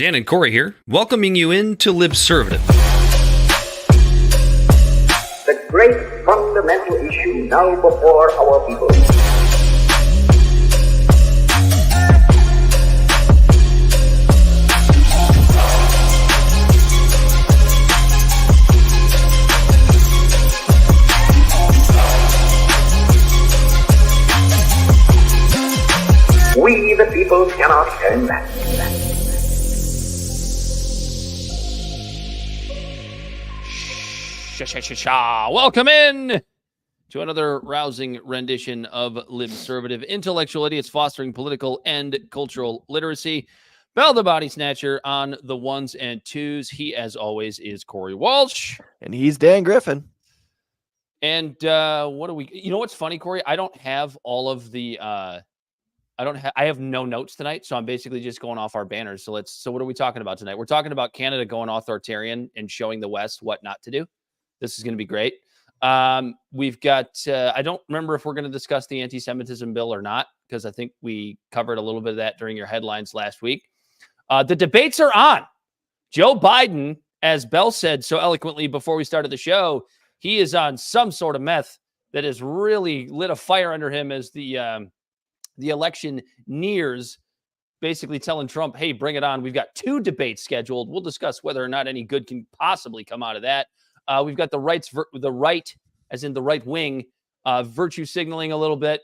Dan and Corey here, welcoming you into Libservative. The great fundamental issue now before our people. We, the people, cannot turn back. Welcome in to another rousing rendition of Libservative, intellectual idiots fostering political and cultural literacy. Bell the Bodysnatcher on the ones and twos. He, as always, is Corey Walsh. And he's Dan Griffin. And what do we... You know what's funny, Corey? I don't have all of the... I have no notes tonight, so I'm basically just going off our banners. So what are we talking about tonight? We're talking about Canada going authoritarian and showing the West what not to do. This is going to be great. We've got, I don't remember if we're going to discuss the anti-Semitism bill or not, because I think we covered a little bit of that during your headlines last week. The debates are on. Joe Biden, as Bell said so eloquently before we started the show, he is on some sort of meth that has really lit a fire under him as the election nears, basically telling Trump, hey, bring it on. We've got 2 debates scheduled. We'll discuss whether or not any good can possibly come out of that. We've got the right, as in the right wing, virtue signaling a little bit,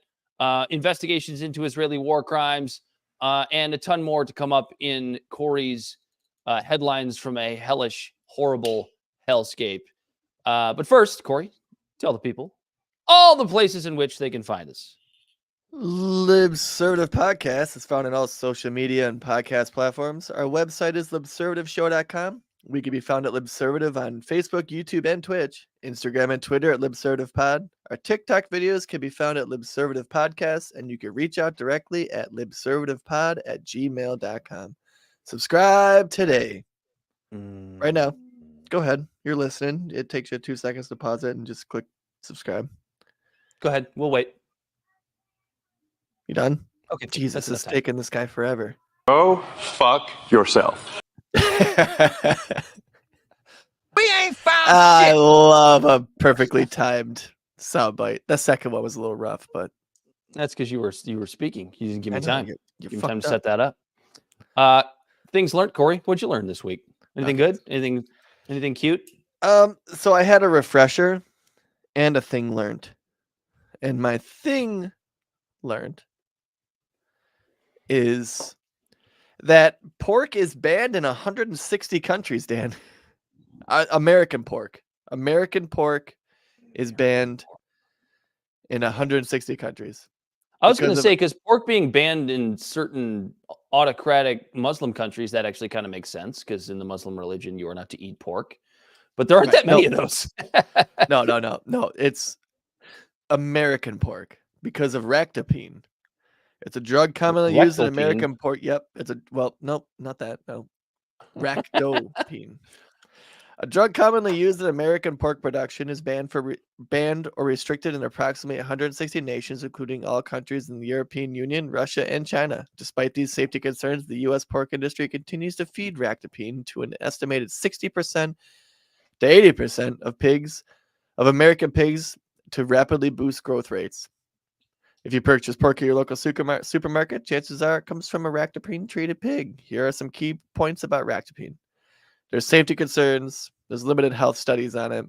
investigations into Israeli war crimes, and a ton more to come up in Corey's headlines from a hellish, horrible hellscape. But first, Corey, tell the people all the places in which they can find us. Libservative Podcast is found on all social media and podcast platforms. Our website is libservativeshow.com. We can be found at Libservative on Facebook, YouTube, and Twitch, Instagram and Twitter at LibservativePod. Our TikTok videos can be found at Libservative Podcast, and you can reach out directly at libservativepod@gmail.com. Subscribe today. Right now. Go ahead. You're listening. It takes you 2 seconds to pause it and just click subscribe. Go ahead. We'll wait. You done? Okay. Jesus, it's taking this guy forever. Go fuck yourself. We ain't found I shit. love a perfectly timed soundbite. The second one was a little rough, but That's because you were speaking. You didn't give me I know, time. you Give me fucked time to up. set that up. Things learned, Corey. What'd you learn this week? Anything good? Anything cute? So I had a refresher and a thing learned. And my thing learned is that pork is banned in 160 countries, Dan. American pork. American pork is banned in 160 countries. I was going to Because say, because pork being banned in certain autocratic Muslim countries, that actually kind of makes sense, because in the Muslim religion, you are not to eat pork. But there aren't that many of those. No. It's American pork because of ractopine. It's a drug commonly used in American pork. Yep. Nope, not that. No. Ractopine. A drug commonly used in American pork production is banned or restricted in approximately 160 nations, including all countries in the European Union, Russia, and China. Despite these safety concerns, the U.S. pork industry continues to feed ractopine to an estimated 60% to 80% of American pigs to rapidly boost growth rates. If you purchase pork at your local supermarket, chances are it comes from a ractopine-treated pig. Here are some key points about ractopine. There's safety concerns, there's limited health studies on it,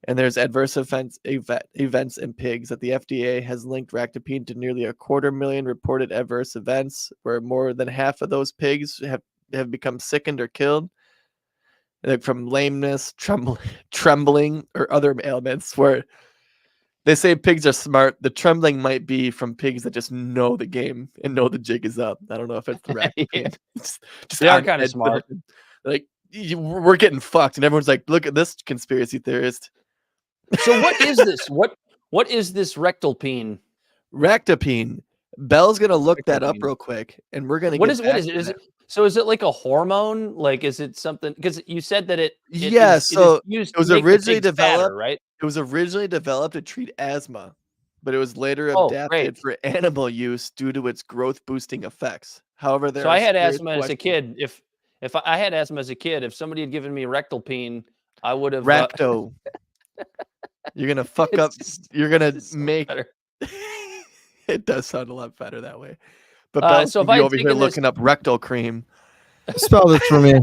and there's adverse events in pigs that the FDA has linked ractopine to nearly 250,000 reported adverse events, where more than half of those pigs have become sickened or killed, like from lameness, trembling, or other ailments, where they say pigs are smart. The trembling might be from pigs that just know the game and know the jig is up. I don't know if it's the ractopine. Yeah. Just They are on kind of edge. smart. Like, we're getting fucked, and everyone's like, look at this conspiracy theorist. So what is this? What is this rectalpine? Ractopine. Bell's gonna look that up real quick, and we're gonna. What is it? Is it like a hormone? Like, is it something? Because you said that it was originally developed, fatter, right? It was originally developed to treat asthma, but it was later adapted for animal use due to its growth boosting effects. However, I had asthma as a kid. If I had asthma as a kid, if somebody had given me rectal peen, I would have. Recto. You're gonna fuck up. You're gonna make. Better. It does sound a lot better that way. But Bell's So if gonna I be had over here taken this- looking up rectal cream. Spell this for me.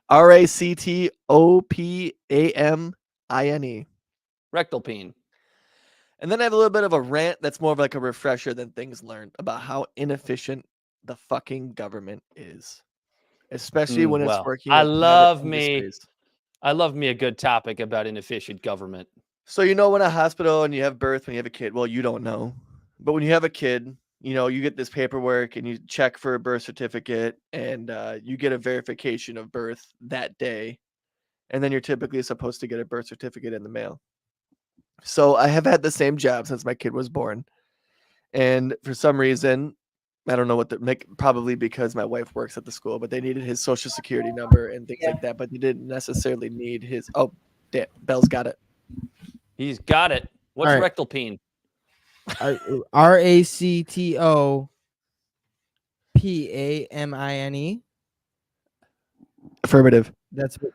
RACTOPAMINE. Rectal peen. And then I have a little bit of a rant that's more of like a refresher than things learned about how inefficient the fucking government is, especially when it's well, working. I with private love me industries. a good topic about inefficient government. So when a hospital and you have birth when you have a kid, well, you don't know, but when you have a kid, you get this paperwork and you check for a birth certificate and you get a verification of birth that day, and then you're typically supposed to get a birth certificate in the mail. So I have had the same job since my kid was born, and for some reason, I don't know what probably because my wife works at the school, but they needed his social security number and things like that, but they didn't necessarily need his. Oh, damn, Bell's got it. He's got it. What's All right. rectal peen? RACTOPAMINE. Affirmative. That's what,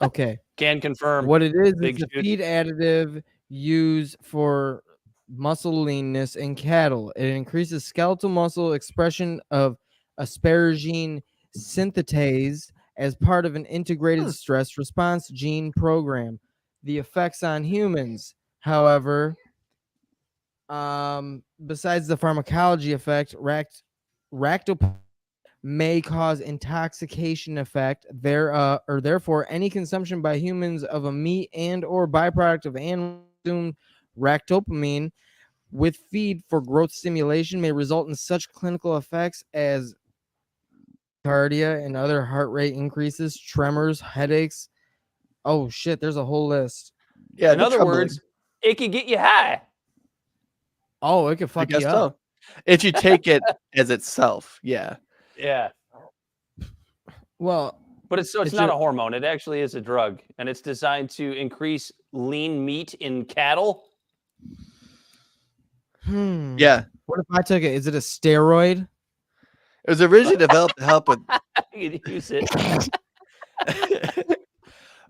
okay. Can confirm. What it is Big a shoot. feed additive used for muscle leanness in cattle. It increases skeletal muscle expression of asparagine synthetase as part of an integrated stress response gene program. The effects on humans, however, besides the pharmacology effect, ractopamine may cause intoxication effect or therefore any consumption by humans of a meat and or byproduct of animal consumed ractopamine with feed for growth stimulation may result in such clinical effects as cardia and other heart rate increases, tremors, headaches. Oh shit, there's a whole list. Yeah. In other words, it can get you high. Oh, it could I fuck guess you up. so. If you take it as itself, yeah. Yeah. Well, But it's It's not a- a hormone. It actually is a drug, and it's designed to increase lean meat in cattle. Yeah. What if I took it? Is it a steroid? It was originally developed to help with. You can use it.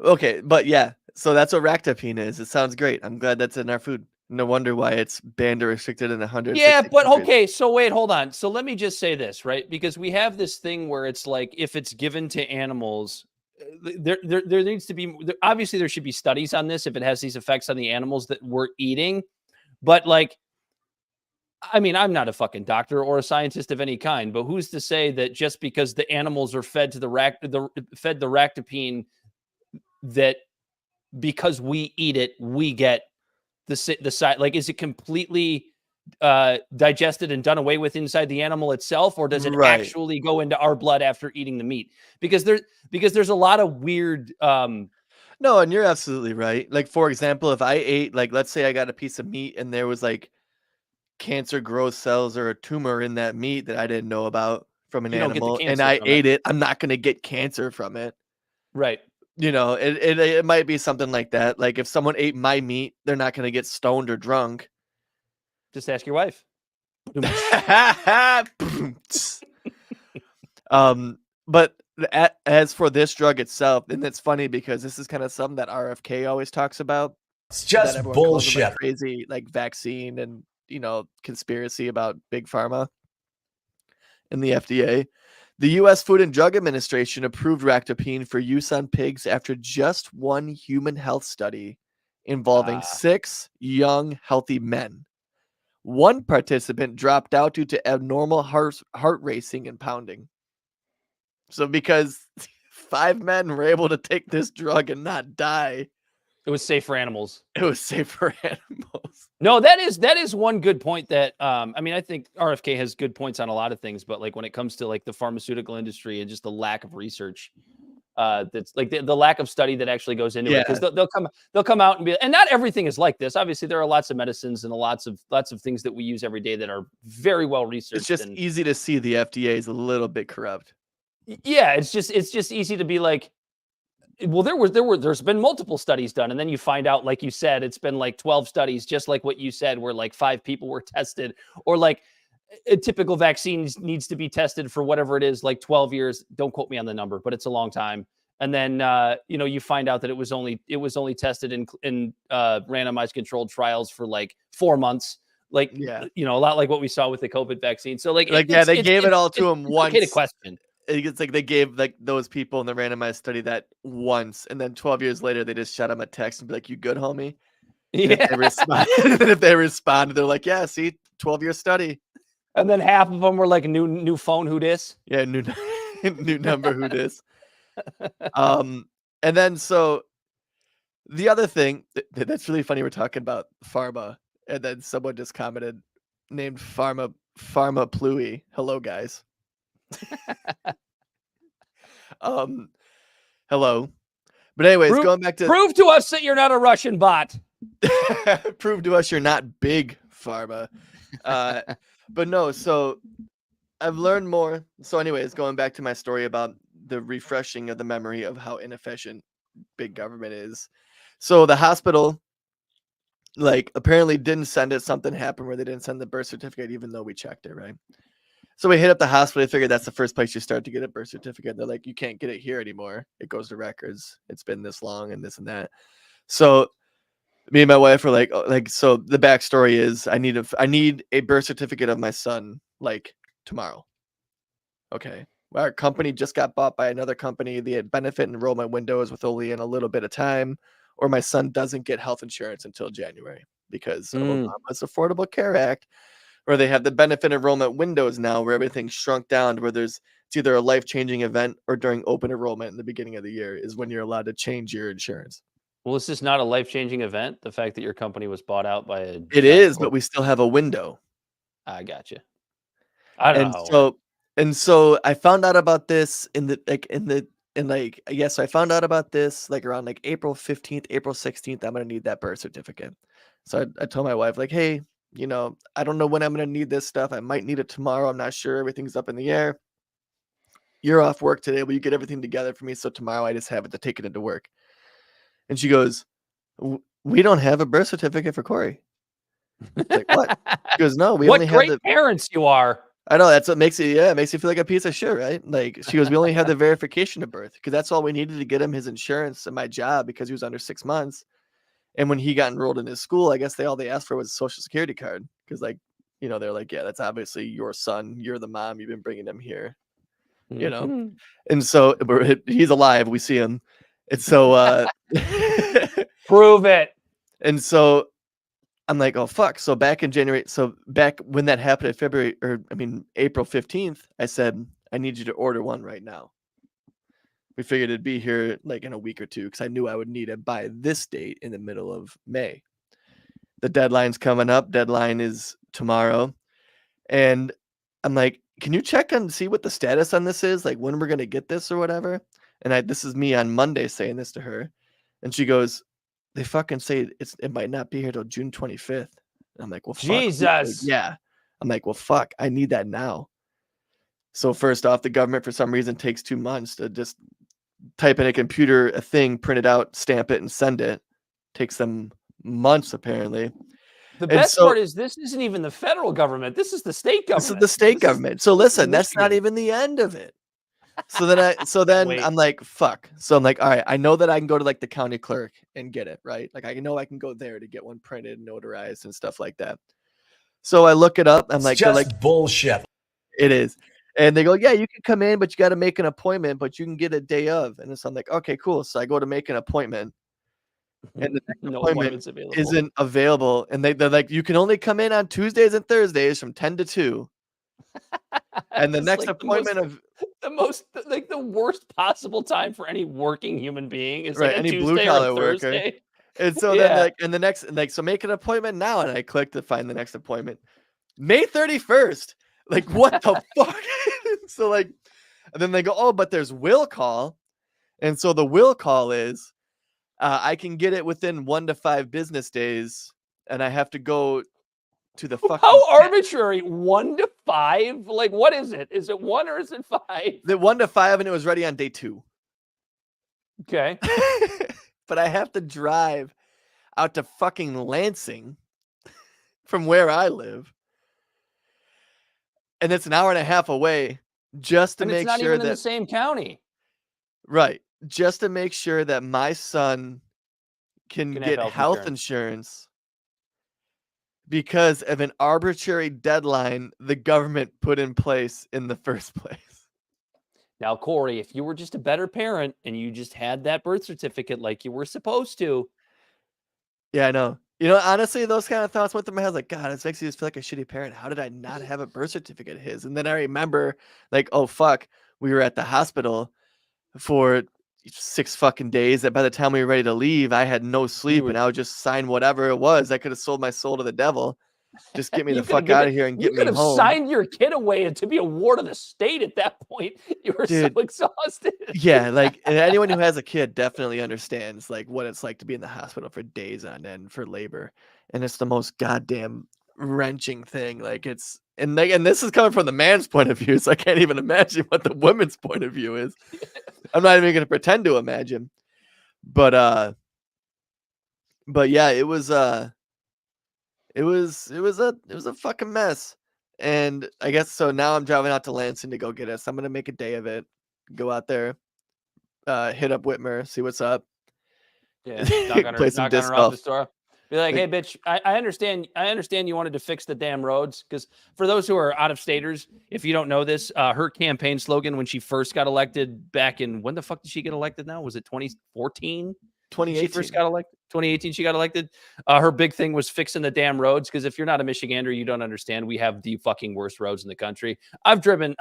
Okay, but yeah. So that's what ractopamine is. It sounds great. I'm glad that's in our food. No wonder why it's banned or restricted in 100. Yeah, but okay. So wait, hold on. So let me just say this, right? Because we have this thing where it's like if it's given to animals, there needs to be obviously there should be studies on this if it has these effects on the animals that we're eating. But like, I mean, I'm not a fucking doctor or a scientist of any kind, but who's to say that just because the animals are fed to the ractopamine, that because we eat it, we get the side? Like, is it completely digested and done away with inside the animal itself, or does it actually go into our blood after eating the meat? Because there's a lot of weird. No, and you're absolutely right. Like, for example, if I ate, like, let's say I got a piece of meat and there was like cancer growth cells or a tumor in that meat that I didn't know about from an animal, and I ate it, I'm not going to get cancer from it. Right. It might be something like that. Like if someone ate my meat, they're not going to get stoned or drunk. Just ask your wife. But as for this drug itself, and it's funny because this is kind of something that RFK always talks about. It's just bullshit. Crazy like vaccine and conspiracy about big pharma and the FDA. The U.S. Food and Drug Administration approved ractopamine for use on pigs after just one human health study involving 6 young, healthy men. One participant dropped out due to abnormal heart racing and pounding. So because 5 men were able to take this drug and not die, it was safe for animals. It was safe for animals. No, that is one good point that I mean, I think RFK has good points on a lot of things, but like when it comes to like the pharmaceutical industry and just the lack of research, that's like the lack of study that actually goes into it, because they'll come out and be, and not everything is like this. Obviously, there are lots of medicines and lots of things that we use every day that are very well researched. It's just easy to see the FDA is a little bit corrupt. Yeah, it's just easy to be like, well, there's been multiple studies done, and then you find out, like you said, it's been like 12 studies, just like what you said, where like 5 people were tested, or like, a typical vaccine needs to be tested for whatever it is, like 12 years. Don't quote me on the number, but it's a long time. And then, you find out that it was only tested in randomized controlled trials for like 4 months. Like, Yeah. a lot like what we saw with the COVID vaccine. So they gave it all to him once. Okay to question. It's like they gave like those people in the randomized study that once, and then 12 years later, they just shot him a text and be like, "You good, homie?" And Yeah. if they responded, they're like, "Yeah, see, 12-year study." And then half of them were like new phone, who dis? Yeah, new new number, who dis? And then so the other thing that's really funny, we're talking about pharma, and then someone just commented, named Pharma Pluie. Hello, guys. Hello. But anyways, going back to prove to us that you're not a Russian bot. prove to us you're not big pharma. But no, so I've learned more. So anyways, going back to my story about the refreshing of the memory of how inefficient big government is. So the hospital, like, apparently didn't send it. Something happened where they didn't send the birth certificate, even though we checked it, right? So we hit up the hospital. I figured that's the first place you start to get a birth certificate. They're like, you can't get it here anymore. It goes to records. It's been this long and this and that. So me and my wife were like, so the backstory is I need a birth certificate of my son, like, tomorrow. Okay. Well, our company just got bought by another company. The benefit enrollment window is with only in a little bit of time, or my son doesn't get health insurance until January because of Obama's Affordable Care Act, where they have the benefit enrollment windows now where everything's shrunk down to where it's either a life-changing event or during open enrollment in the beginning of the year is when you're allowed to change your insurance. Well, is this not a life-changing event? The fact that your company was bought out by a It is, but we still have a window. I got you. I don't know. And so I found out about this I found out about this like around like April 15th, April 16th. I'm going to need that birth certificate. So I told my wife, like, hey, I don't know when I'm going to need this stuff. I might need it tomorrow. I'm not sure. Everything's up in the air. You're off work today. Will you get everything together for me? So tomorrow I just have it to take it into work. And she goes, we don't have a birth certificate for Corey. Like, what? She goes, no, we only have great parents you are. I know, that's what makes it makes you feel like a piece of shit, right? Like, she goes, we only have the verification of birth because that's all we needed to get him his insurance and my job because he was under 6 months. And when he got enrolled in his school, I guess all they asked for was a social security card because, like, they're like, yeah, that's obviously your son. You're the mom. You've been bringing him here, And so he's alive. We see him. And so prove it. And so I'm like, oh, fuck. So back in January, back when that happened in April 15th, I said, I need you to order one right now. We figured it'd be here like in a week or two because I knew I would need it by this date in the middle of May. The deadline's coming up. Deadline is tomorrow. And I'm like, can you check and see what the status on this is? Like when we're going to get this or whatever. And this is me on Monday saying this to her. And she goes, they fucking say it might not be here till June 25th. And I'm like, well, fuck. Jesus. Yeah. I'm like, well, fuck, I need that now. So first off, the government for some reason takes 2 months to just type in a computer, a thing, print it out, stamp it, and send it. Takes them months, apparently. The best part is this isn't even the federal government. This is the state government. This is the state government. So listen, that's not even the end of it. So then I'm like, fuck. So I'm like, all right, I know that I can go to like the county clerk and get it, right? Like I know I can go there to get one printed, notarized, and stuff like that. So I look it up. I'm like, just like bullshit. It is. And they go, yeah, you can come in, but you got to make an appointment, but you can get a day of. And so I'm like, okay, cool. So I go to make an appointment. And the next appointment isn't available. And they're like, you can only come in on Tuesdays and Thursdays from 10 to 2. And the next appointment the worst possible time for any working human being is right, like any blue collar worker. And so then so make an appointment now. And I click to find the next appointment. May 31st. Like, what the fuck? So like, and then they go, oh, but there's will call. And so the will call is I can get it within 1 to 5 business days. And I have to go to the fucking how arbitrary. 1 to 5? Like, what is it? Is it 1 or is it 5? The 1 to 5, and it was ready on day 2. Okay. But I have to drive out to fucking Lansing from where I live. and it's an hour and a half away just to And make it's not sure even in that the same county. right, just to make sure that my son can Can have get health insurance because of an arbitrary deadline the government put in place in the first place. Now, Corey, if you were just a better parent and you just had that birth certificate like you were supposed to. Yeah, I know. You know, honestly, those kind of thoughts went through my head. Like, God, this makes me just feel like a shitty parent. How did I not have a birth certificate of his? And then I remember, like, oh fuck, we were at the hospital for 6 fucking days. That by the time we were ready to leave, I had no sleep, and I would just sign whatever it was. I could have sold my soul to the devil. Just get me the fuck out of here and get me home. You could have signed your kid away to be a ward of the state at that point. You were so exhausted. Yeah, like, and anyone who has a kid definitely understands like what it's like to be in the hospital for days on end for labor, and it's the most goddamn wrenching thing. Like it's and this is coming from the man's point of view, so I can't even imagine what the woman's point of view is. I'm not even gonna pretend to imagine, but yeah, it was a fucking mess. And I guess so now I'm driving out to Lansing to go get us. I'm gonna make a day of it. Go out there, hit up Whitmer, see what's up. Yeah, knock on her office door. Be like, hey, bitch, I understand you wanted to fix the damn roads. Because for those who are out of staters, if you don't know this, her campaign slogan when she first got elected back in, when the fuck did she get elected now? Was it 2014? 2018. She first got elected. 2018, she got elected. Her big thing was fixing the damn roads. Because if you're not a Michigander, you don't understand. We have the fucking worst roads in the country. I've driven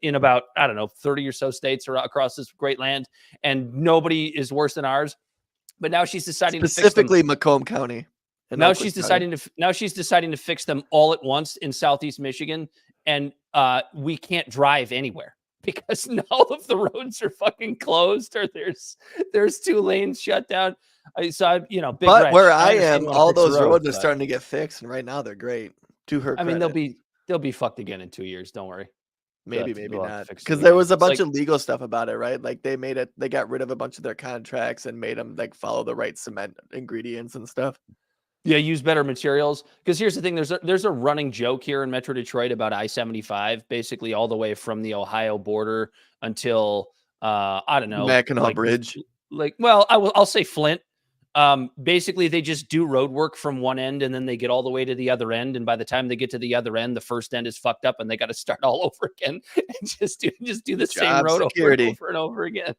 in about, I don't know, 30 or so states across this great land, and nobody is worse than ours. But now she's deciding specifically to fix them. Macomb County. Now she's deciding to fix them all at once in Southeast Michigan, and we can't drive anywhere because all of the roads are fucking closed, or there's 2 lanes shut down. But where I am, all those roads are starting to get fixed, and right now they're great. To her credit. I mean, they'll be fucked again in 2 years. Don't worry. Maybe not, because there was a bunch of legal stuff about it, right? Like they got rid of a bunch of their contracts and made them like follow the right cement ingredients and stuff. Yeah, use better materials. Because here's the thing: there's a running joke here in Metro Detroit about I-75, basically all the way from the Ohio border until I don't know, Mackinac Bridge. I'll say Flint. Basically, they just do road work from one end, and then they get all the way to the other end. And by the time they get to the other end, the first end is fucked up, and they got to start all over again and just do the same road over and over again.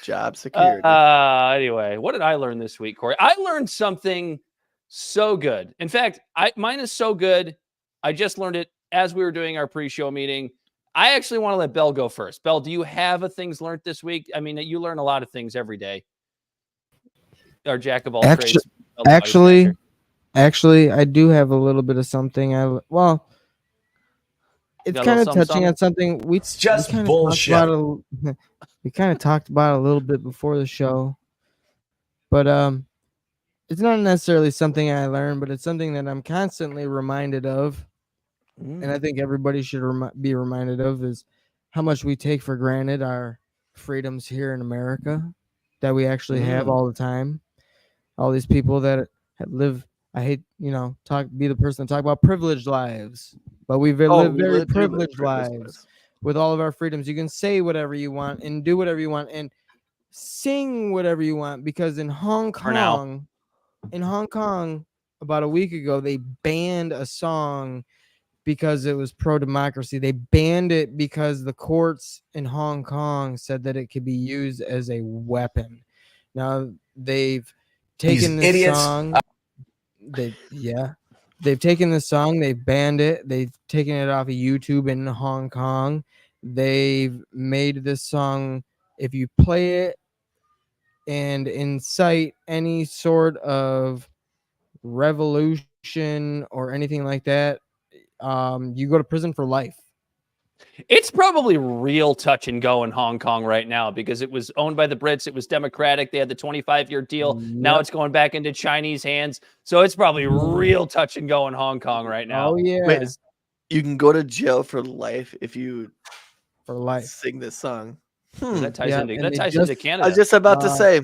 Job security. Anyway, what did I learn this week, Corey? I learned something so good. In fact, mine is so good. I just learned it as we were doing our pre-show meeting. I actually want to let Belle go first. Belle, do you have a things learned this week? I mean, you learn a lot of things every day. Our jack of all trades. Actually, I do have a little bit of something. It's kind of touching on something we bullshit. We kind of talked about a little bit before the show, but it's not necessarily something I learned, but it's something that I'm constantly reminded of, and I think everybody should be reminded of is how much we take for granted our freedoms here in America that we actually have all the time. All these people that live, I hate, be the person to talk about privileged lives, but we live very privileged lives with all of our freedoms. You can say whatever you want and do whatever you want and sing whatever you want, because in Hong Kong, about a week ago, they banned a song because it was pro-democracy. They banned it because the courts in Hong Kong said that it could be used as a weapon. Now they've taken this song. They've taken the song, they've banned it, they've taken it off of YouTube in Hong Kong. They've made this song, if you play it and incite any sort of revolution or anything like that, you go to prison for life. It's probably real touch and go in Hong Kong right now because it was owned by the Brits. It was democratic. They had the 25-year deal. Yep. Now it's going back into Chinese hands. So it's probably real touch and go in Hong Kong right now. Oh, yeah. Wait, you can go to jail for life if you sing this song. That ties into Canada. I was just about to say,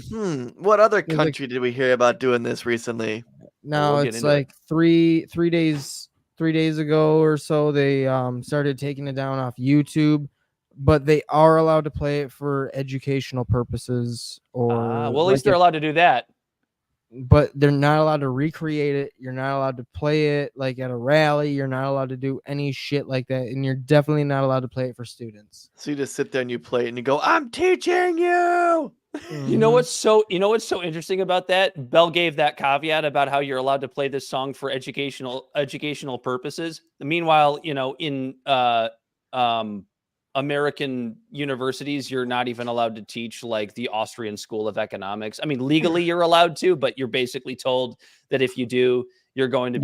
what other country did we hear about doing this recently? No, it's like 3 days 3 days ago or so, they started taking it down off YouTube, but they are allowed to play it for educational purposes. Or well, at least they're allowed to do that. But they're not allowed to recreate it. You're not allowed to play it like at a rally. You're not allowed to do any shit like that, and you're definitely not allowed to play it for students. So you just sit there and you play it and you go, "I'm teaching you." You know what's so interesting about that? Bell gave that caveat about how you're allowed to play this song for educational purposes. Meanwhile, in American universities, you're not even allowed to teach like the Austrian School of Economics. I mean, legally you're allowed to, but you're basically told that if you do, you're going to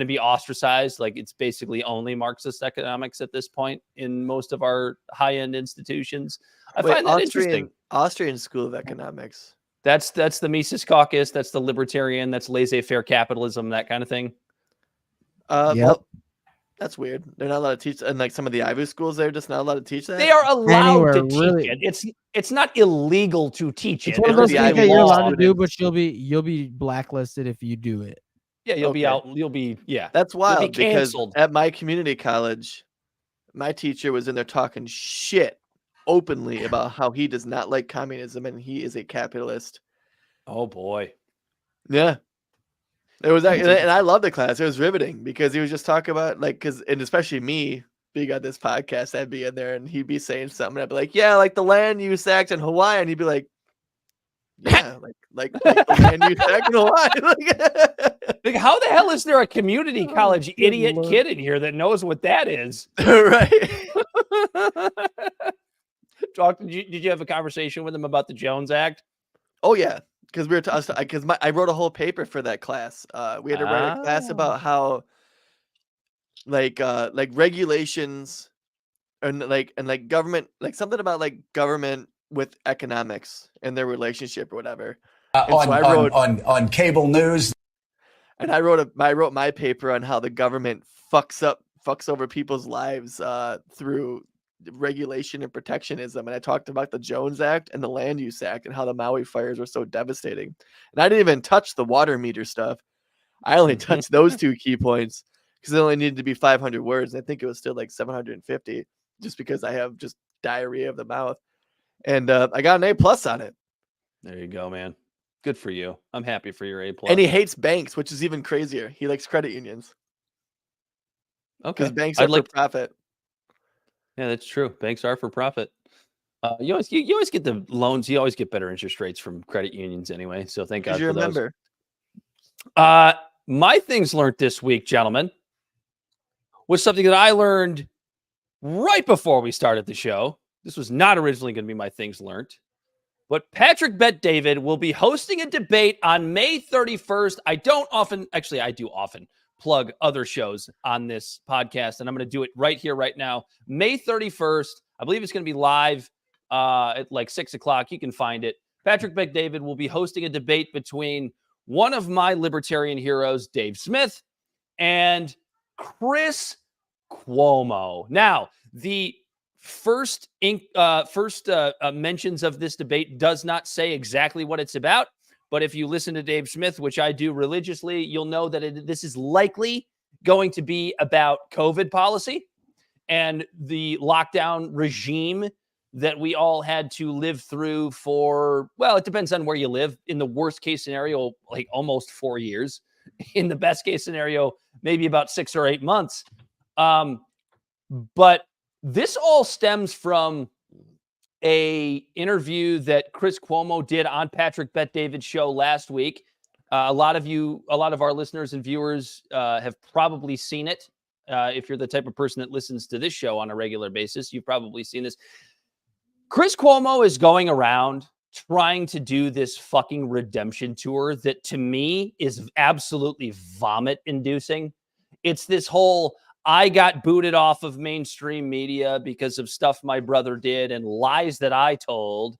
be ostracized. Like, it's basically only Marxist economics at this point in most of our high-end institutions. I find that interesting. Austrian School of Economics. That's the Mises Caucus. That's the Libertarian. That's laissez-faire capitalism, that kind of thing. Well, that's weird. They're not allowed to teach, and like some of the Ivy schools, they're just not allowed to teach that. They are allowed to teach really. it. It's not illegal to teach It's it. one of those It's things that you're allowed to do, students. but you'll be blacklisted if you do it. Yeah, you'll be Okay. out. You'll be That's wild be because canceled. at my community college, my teacher was in there talking shit openly about how he does not like communism and he is a capitalist. Oh boy. Yeah. It was, and I loved the class. It was riveting because he was just talking about and especially me being on this podcast, I'd be in there and he'd be saying something. And I'd be like, yeah, like the land use act in Hawaii. And he'd be like, yeah, like the land use act in Hawaii. Like, how the hell is there a community college good idiot Lord. kid in here that knows what that is? Right. Did you have a conversation with him about the Jones Act? Oh yeah, because I wrote a whole paper for that class. We had to write a class about how like regulations and government, like something about like government with economics and their relationship or whatever. On cable news. And I wrote my paper on how the government fucks over people's lives through regulation and protectionism. And I talked about the Jones Act and the Land Use Act and how the Maui fires were so devastating. And I didn't even touch the water meter stuff. I only touched those two key points because it only needed to be 500 words. And I think it was still like 750 just because I have just diarrhea of the mouth. And I got an A+ on it. There you go, man. Good for you. I'm happy for your A+. And he hates banks, which is even crazier. He likes credit unions. Okay. Because banks are for profit. Yeah, that's true. Banks are for profit. You always get the loans. You always get better interest rates from credit unions anyway. So thank God for those. My things learned this week, gentlemen, was something that I learned right before we started the show. This was not originally going to be my things learned. But Patrick Bet-David will be hosting a debate on May 31st. I do often plug other shows on this podcast, and I'm going to do it right here, right now. May 31st. I believe it's going to be live at like 6 o'clock. You can find it. Patrick Bet-David will be hosting a debate between one of my libertarian heroes, Dave Smith, and Chris Cuomo. Now, the first mentions of this debate does not say exactly what it's about, but if you listen to Dave Smith, which I do religiously, you'll know that this is likely going to be about COVID policy and the lockdown regime that we all had to live through for, well, it depends on where you live. In the worst case scenario, like almost 4 years. In the best case scenario, maybe about 6 or 8 months. But this all stems from a interview that Chris Cuomo did on Patrick Bet-David's show last week. A lot of our listeners and viewers have probably seen it. If you're the type of person that listens to this show on a regular basis, you've probably seen this. Chris Cuomo is going around trying to do this fucking redemption tour that to me is absolutely vomit-inducing. It's this whole, I got booted off of mainstream media because of stuff my brother did and lies that I told.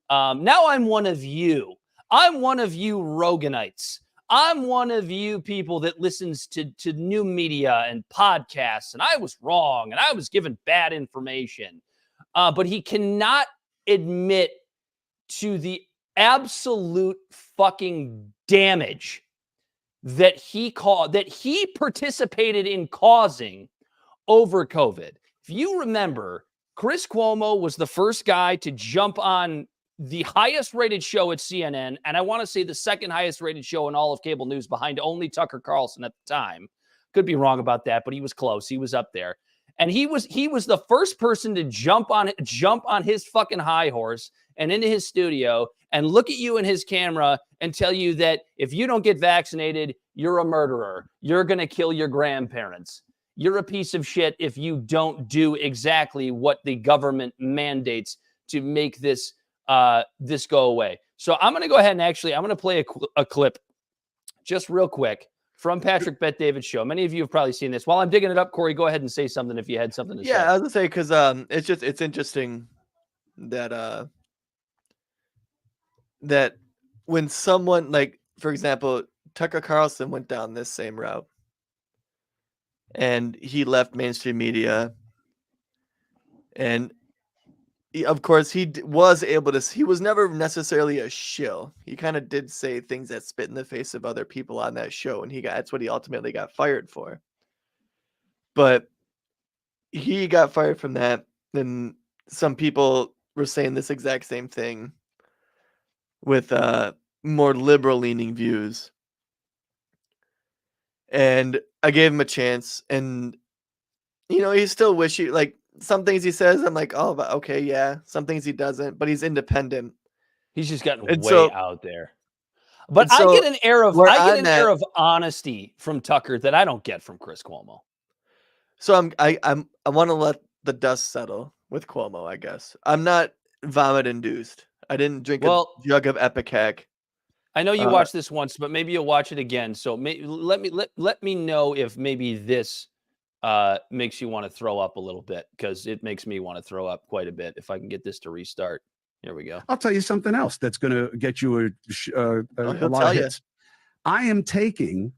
Now I'm one of you. I'm one of you Roganites. I'm one of you people that listens to new media and podcasts, and I was wrong, and I was given bad information. But he cannot admit to the absolute fucking damage that he participated in causing over COVID. If you remember, Chris Cuomo was the first guy to jump on the highest rated show at CNN, and I want to say the second highest rated show in all of cable news, behind only Tucker Carlson at the time. Could be wrong about that, but he was close. He was up there. And he was the first person to jump on his fucking high horse and into his studio and look at you in his camera and tell you that if you don't get vaccinated, you're a murderer. You're going to kill your grandparents. You're a piece of shit if you don't do exactly what the government mandates to make this this go away. So I'm going to go ahead and I'm going to play a clip just real quick from Patrick Bet David's show. Many of you have probably seen this. While I'm digging it up, Corey, go ahead and say something if you had something to say. Yeah, I was going to say, because it's interesting that that when someone, like, for example, Tucker Carlson went down this same route and he left mainstream media, and of course he was able to, he was never necessarily a shill. He kind of did say things that spit in the face of other people on that show, and that's what he ultimately got fired for. But he got fired from that, and some people were saying this exact same thing with more liberal leaning views. And I gave him a chance, and he's still wishy. Like, some things he says, I'm like, oh, okay, yeah. Some things he doesn't, but he's independent. He's just gotten way out there. But I get an air of honesty from Tucker that I don't get from Chris Cuomo. So I want to let the dust settle with Cuomo, I guess. I'm not vomit induced. I didn't drink a jug of Epicac. I know you watched this once, but maybe you'll watch it again. So let me know if maybe this makes you want to throw up a little bit, because it makes me want to throw up quite a bit. If I can get this to restart. Here we go. I'll tell you something else that's going to get you a lot of hits. I am taking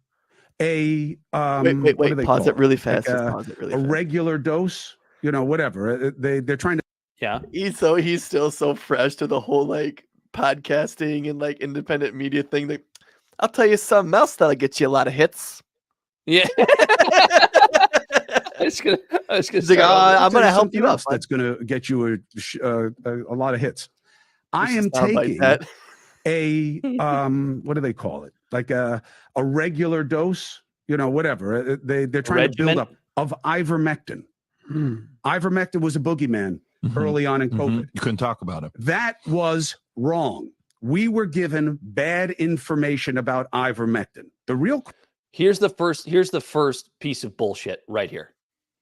a wait, pause it really fast. A regular dose, whatever. They're trying to. Yeah. He's still so fresh to the whole like podcasting and like independent media thing. That I'll tell you something else that'll get you a lot of hits. Yeah. I'm gonna help you out. That's gonna get you a lot of hits. I am taking a what do they call it? Like a regular dose, whatever. They're trying to build up of ivermectin. Ivermectin was a boogeyman early on in COVID. You couldn't talk about it. That was wrong. We were given bad information about ivermectin. Here's the first piece of bullshit right here.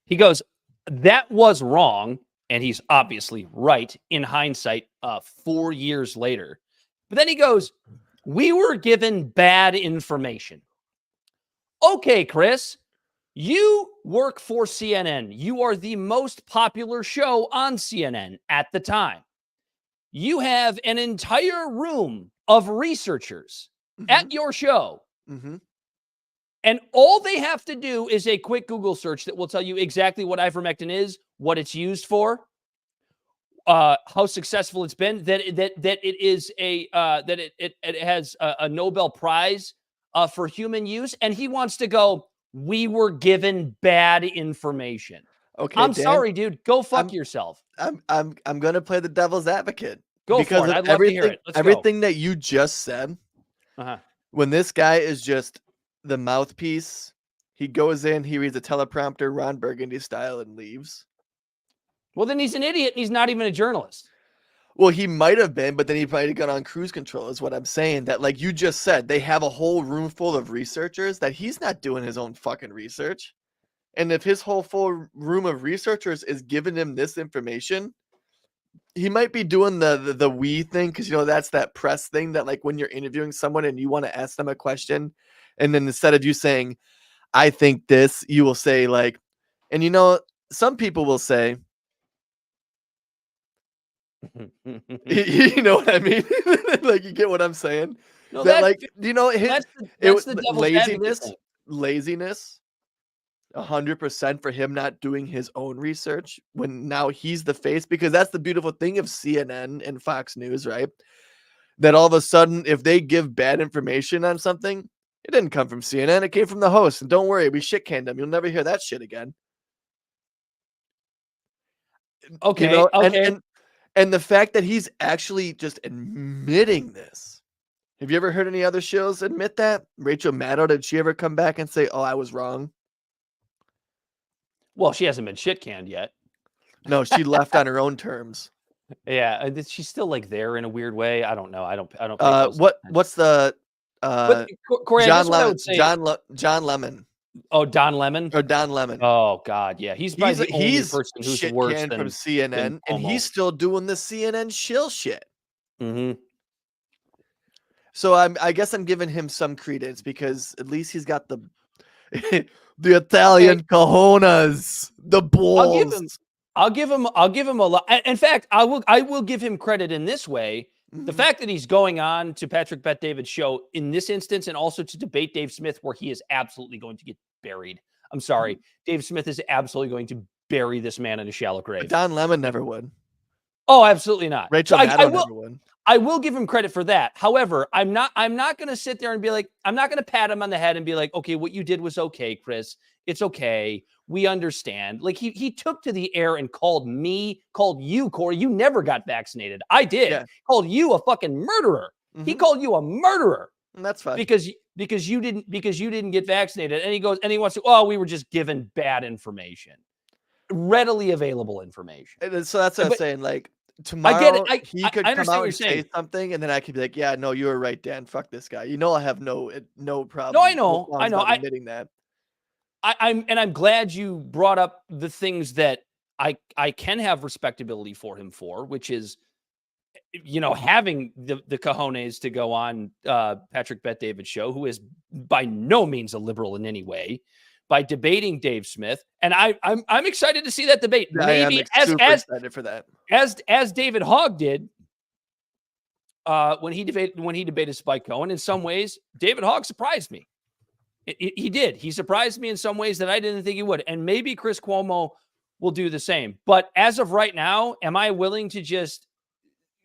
He goes, that was wrong, and he's obviously right in hindsight 4 years later. But then he goes, we were given bad information. Okay, Chris, you work for CNN. You are the most popular show on CNN at the time. You have an entire room of researchers at your show. And all they have to do is a quick Google search that will tell you exactly what ivermectin is, what it's used for, how successful it's been, that it is it has a Nobel Prize for human use. And he wants to go, we were given bad information. Okay, I'm Dan, sorry, dude. Go fuck yourself. I'm gonna play the devil's advocate. Go for it. I'd love to hear it. Everything that you just said. When this guy is just the mouthpiece, he goes in, he reads a teleprompter, Ron Burgundy style, and leaves. Well, then he's an idiot, and he's not even a journalist. Well, he might have been, but then he probably got on cruise control, is what I'm saying. That, like you just said, they have a whole room full of researchers that he's not doing his own fucking research. And if his whole full room of researchers is giving him this information, he might be doing the we thing, because that's that press thing that, like, when you're interviewing someone and you want to ask them a question, and then instead of you saying, I think this, you will say, like, and some people will say, you know what I mean? Like, you get what I'm saying? No, that's the laziness, 100% for him not doing his own research when now he's the face, because that's the beautiful thing of CNN and Fox News, right? That all of a sudden, if they give bad information on something, It didn't come from CNN. It came from the host. And don't worry, we shit canned him. You'll never hear that shit again. Okay. You know, okay. And the fact that he's actually just admitting this. Have you ever heard any other shows admit that? Rachel Maddow, did she ever come back and say, "Oh, I was wrong"? Well, she hasn't been shit canned yet. No, she left on her own terms. Yeah, she's still like there in a weird way. I don't know. I don't. What's the Corey? John I guess what I would say. John Lemon. Oh, Don Lemon. Or Don Lemon. Oh God, yeah. He's the only person who's shit worse canned than from CNN, and he's still doing the CNN shill shit. Mm-hmm. So I guess I'm giving him some credence because at least he's got the the Italian cojones, the balls. I'll give him a lot. In fact, I will give him credit in this way. The fact that he's going on to Patrick Bet-David's show in this instance, and also to debate Dave Smith, where he is absolutely going to get buried. I'm sorry, Dave Smith is absolutely going to bury this man in a shallow grave. But Don Lemon never would. Oh, absolutely not. Rachel Maddow never would. I will give him credit for that. However, I'm not going to sit there and be like, I'm not going to pat him on the head and be like, okay, what you did was okay, Chris. It's okay. We understand. Like he took to the air and called you, Corey. You never got vaccinated. I did. Yeah. Called you a fucking murderer. Mm-hmm. He called you a murderer. And that's fine. Because you didn't get vaccinated. And he wants to, oh, we were just given bad information. Readily available information. And so that's what I'm saying. Like, tomorrow, I get it. He could come out and say something, and then I could be like, "Yeah, no, you were right, Dan. Fuck this guy." You know, I have no problem. No, I know. Admitting that. I'm glad you brought up the things that I can have respectability for him for, which is, having the cojones to go on Patrick Bet-David's show, who is by no means a liberal in any way, by debating Dave Smith, and I'm excited to see that debate. Maybe super excited for that, as David Hogg did when he debated Spike Cohen. In some ways, David Hogg surprised me. He did. He surprised me in some ways that I didn't think he would, and maybe Chris Cuomo will do the same. But as of right now, am I willing to just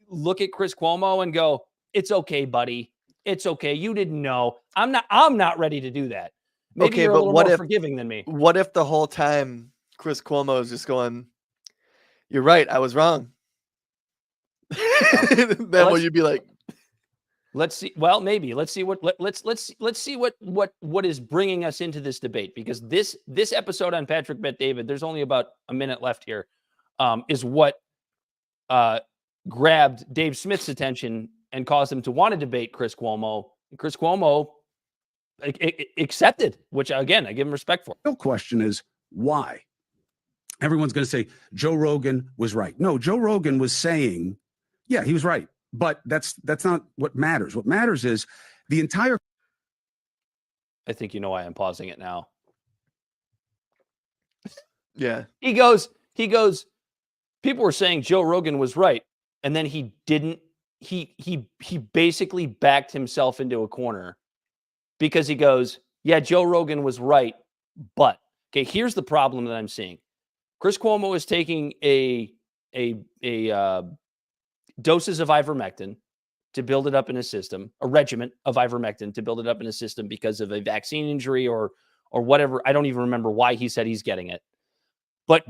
look at Chris Cuomo and go, "It's okay, buddy. It's okay. You didn't know." I'm not ready to do that. Maybe you're a little more forgiving than me. What if the whole time Chris Cuomo is just going, "You're right, I was wrong"? Then will you be like, let's see. Well, maybe let's see let's see what is bringing us into this debate, because this episode on Patrick Bet-David, there's only about a minute left here, is what grabbed Dave Smith's attention and caused him to want to debate Chris Cuomo. Chris Cuomo accepted, which again I give him respect for. The real question is why. Everyone's going to say Joe Rogan was right. No, Joe Rogan was saying, yeah, he was right, but that's not what matters. What matters is the entire. I think you know why I'm pausing it now. Yeah. He goes. People were saying Joe Rogan was right, and then he didn't. He basically backed himself into a corner. Because he goes, yeah, Joe Rogan was right, but okay, here's the problem that I'm seeing. Chris Cuomo is taking a doses of ivermectin to build it up in his system, a regimen of ivermectin to build it up in his system because of a vaccine injury or whatever. I don't even remember why he said he's getting it. But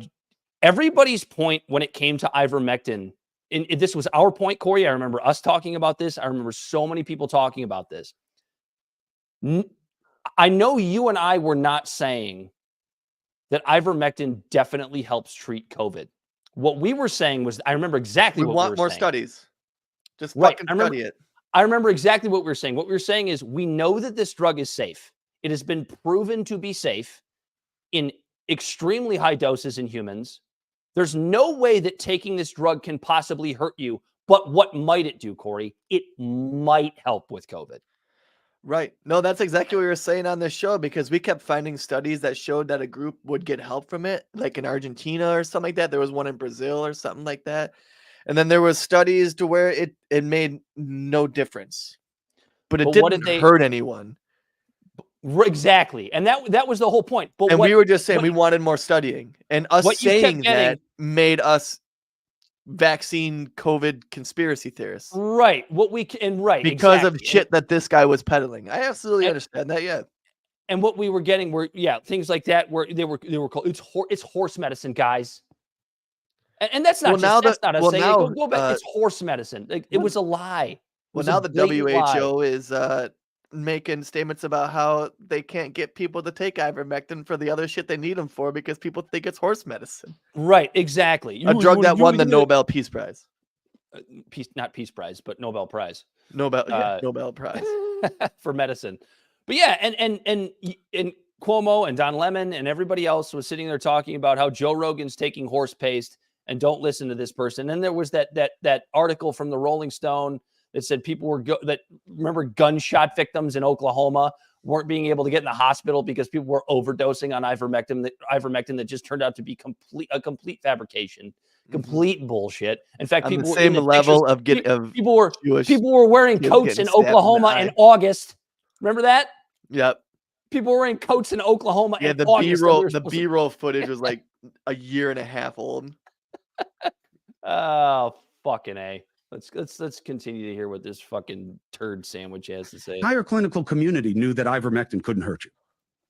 everybody's point when it came to ivermectin, and this was our point, Corey. I remember us talking about this. I remember so many people talking about this. I know you and I were not saying that ivermectin definitely helps treat COVID. What we were saying was, I remember exactly what we were saying. We want more studies. Just fucking study it. I remember exactly what we were saying. What we were saying is, we know that this drug is safe. It has been proven to be safe in extremely high doses in humans. There's no way that taking this drug can possibly hurt you. But what might it do, Corey? It might help with COVID. Right. No, that's exactly what we were saying on this show, because we kept finding studies that showed that a group would get help from it, like in Argentina or something like that. There was one in Brazil or something like that. And then there was studies to where it made no difference, but it didn't hurt anyone. Exactly. And that was the whole point. But we were just saying we wanted more studying, and us saying that made us vaccine COVID conspiracy theorists. Right. What we can, right. Because exactly. of shit that this guy was peddling. I absolutely understand that, yeah. And what we were getting were, things like that where they were called, it's horse medicine, guys. And that's not that's not us saying go back. It's horse medicine. Like, it was a lie. Well, now the WHO is making statements about how they can't get people to take ivermectin for the other shit they need them for because people think it's horse medicine. Right, exactly. A drug that won the Nobel Peace Prize. Not Peace Prize, but Nobel Prize. Nobel Prize for medicine. But yeah, and Cuomo and Don Lemon and everybody else was sitting there talking about how Joe Rogan's taking horse paste and don't listen to this person. And there was that article from the Rolling Stone that said people were remember gunshot victims in Oklahoma weren't being able to get in the hospital because people were overdosing on ivermectin that just turned out to be a complete fabrication, complete bullshit. In fact, people were people were wearing coats in Oklahoma in August. Remember that? Yep. People were wearing coats in Oklahoma. Yeah, the B-roll footage was like a year and a half old. Oh, fucking A. Let's continue to hear what this fucking turd sandwich has to say. Entire clinical community knew that ivermectin couldn't hurt you.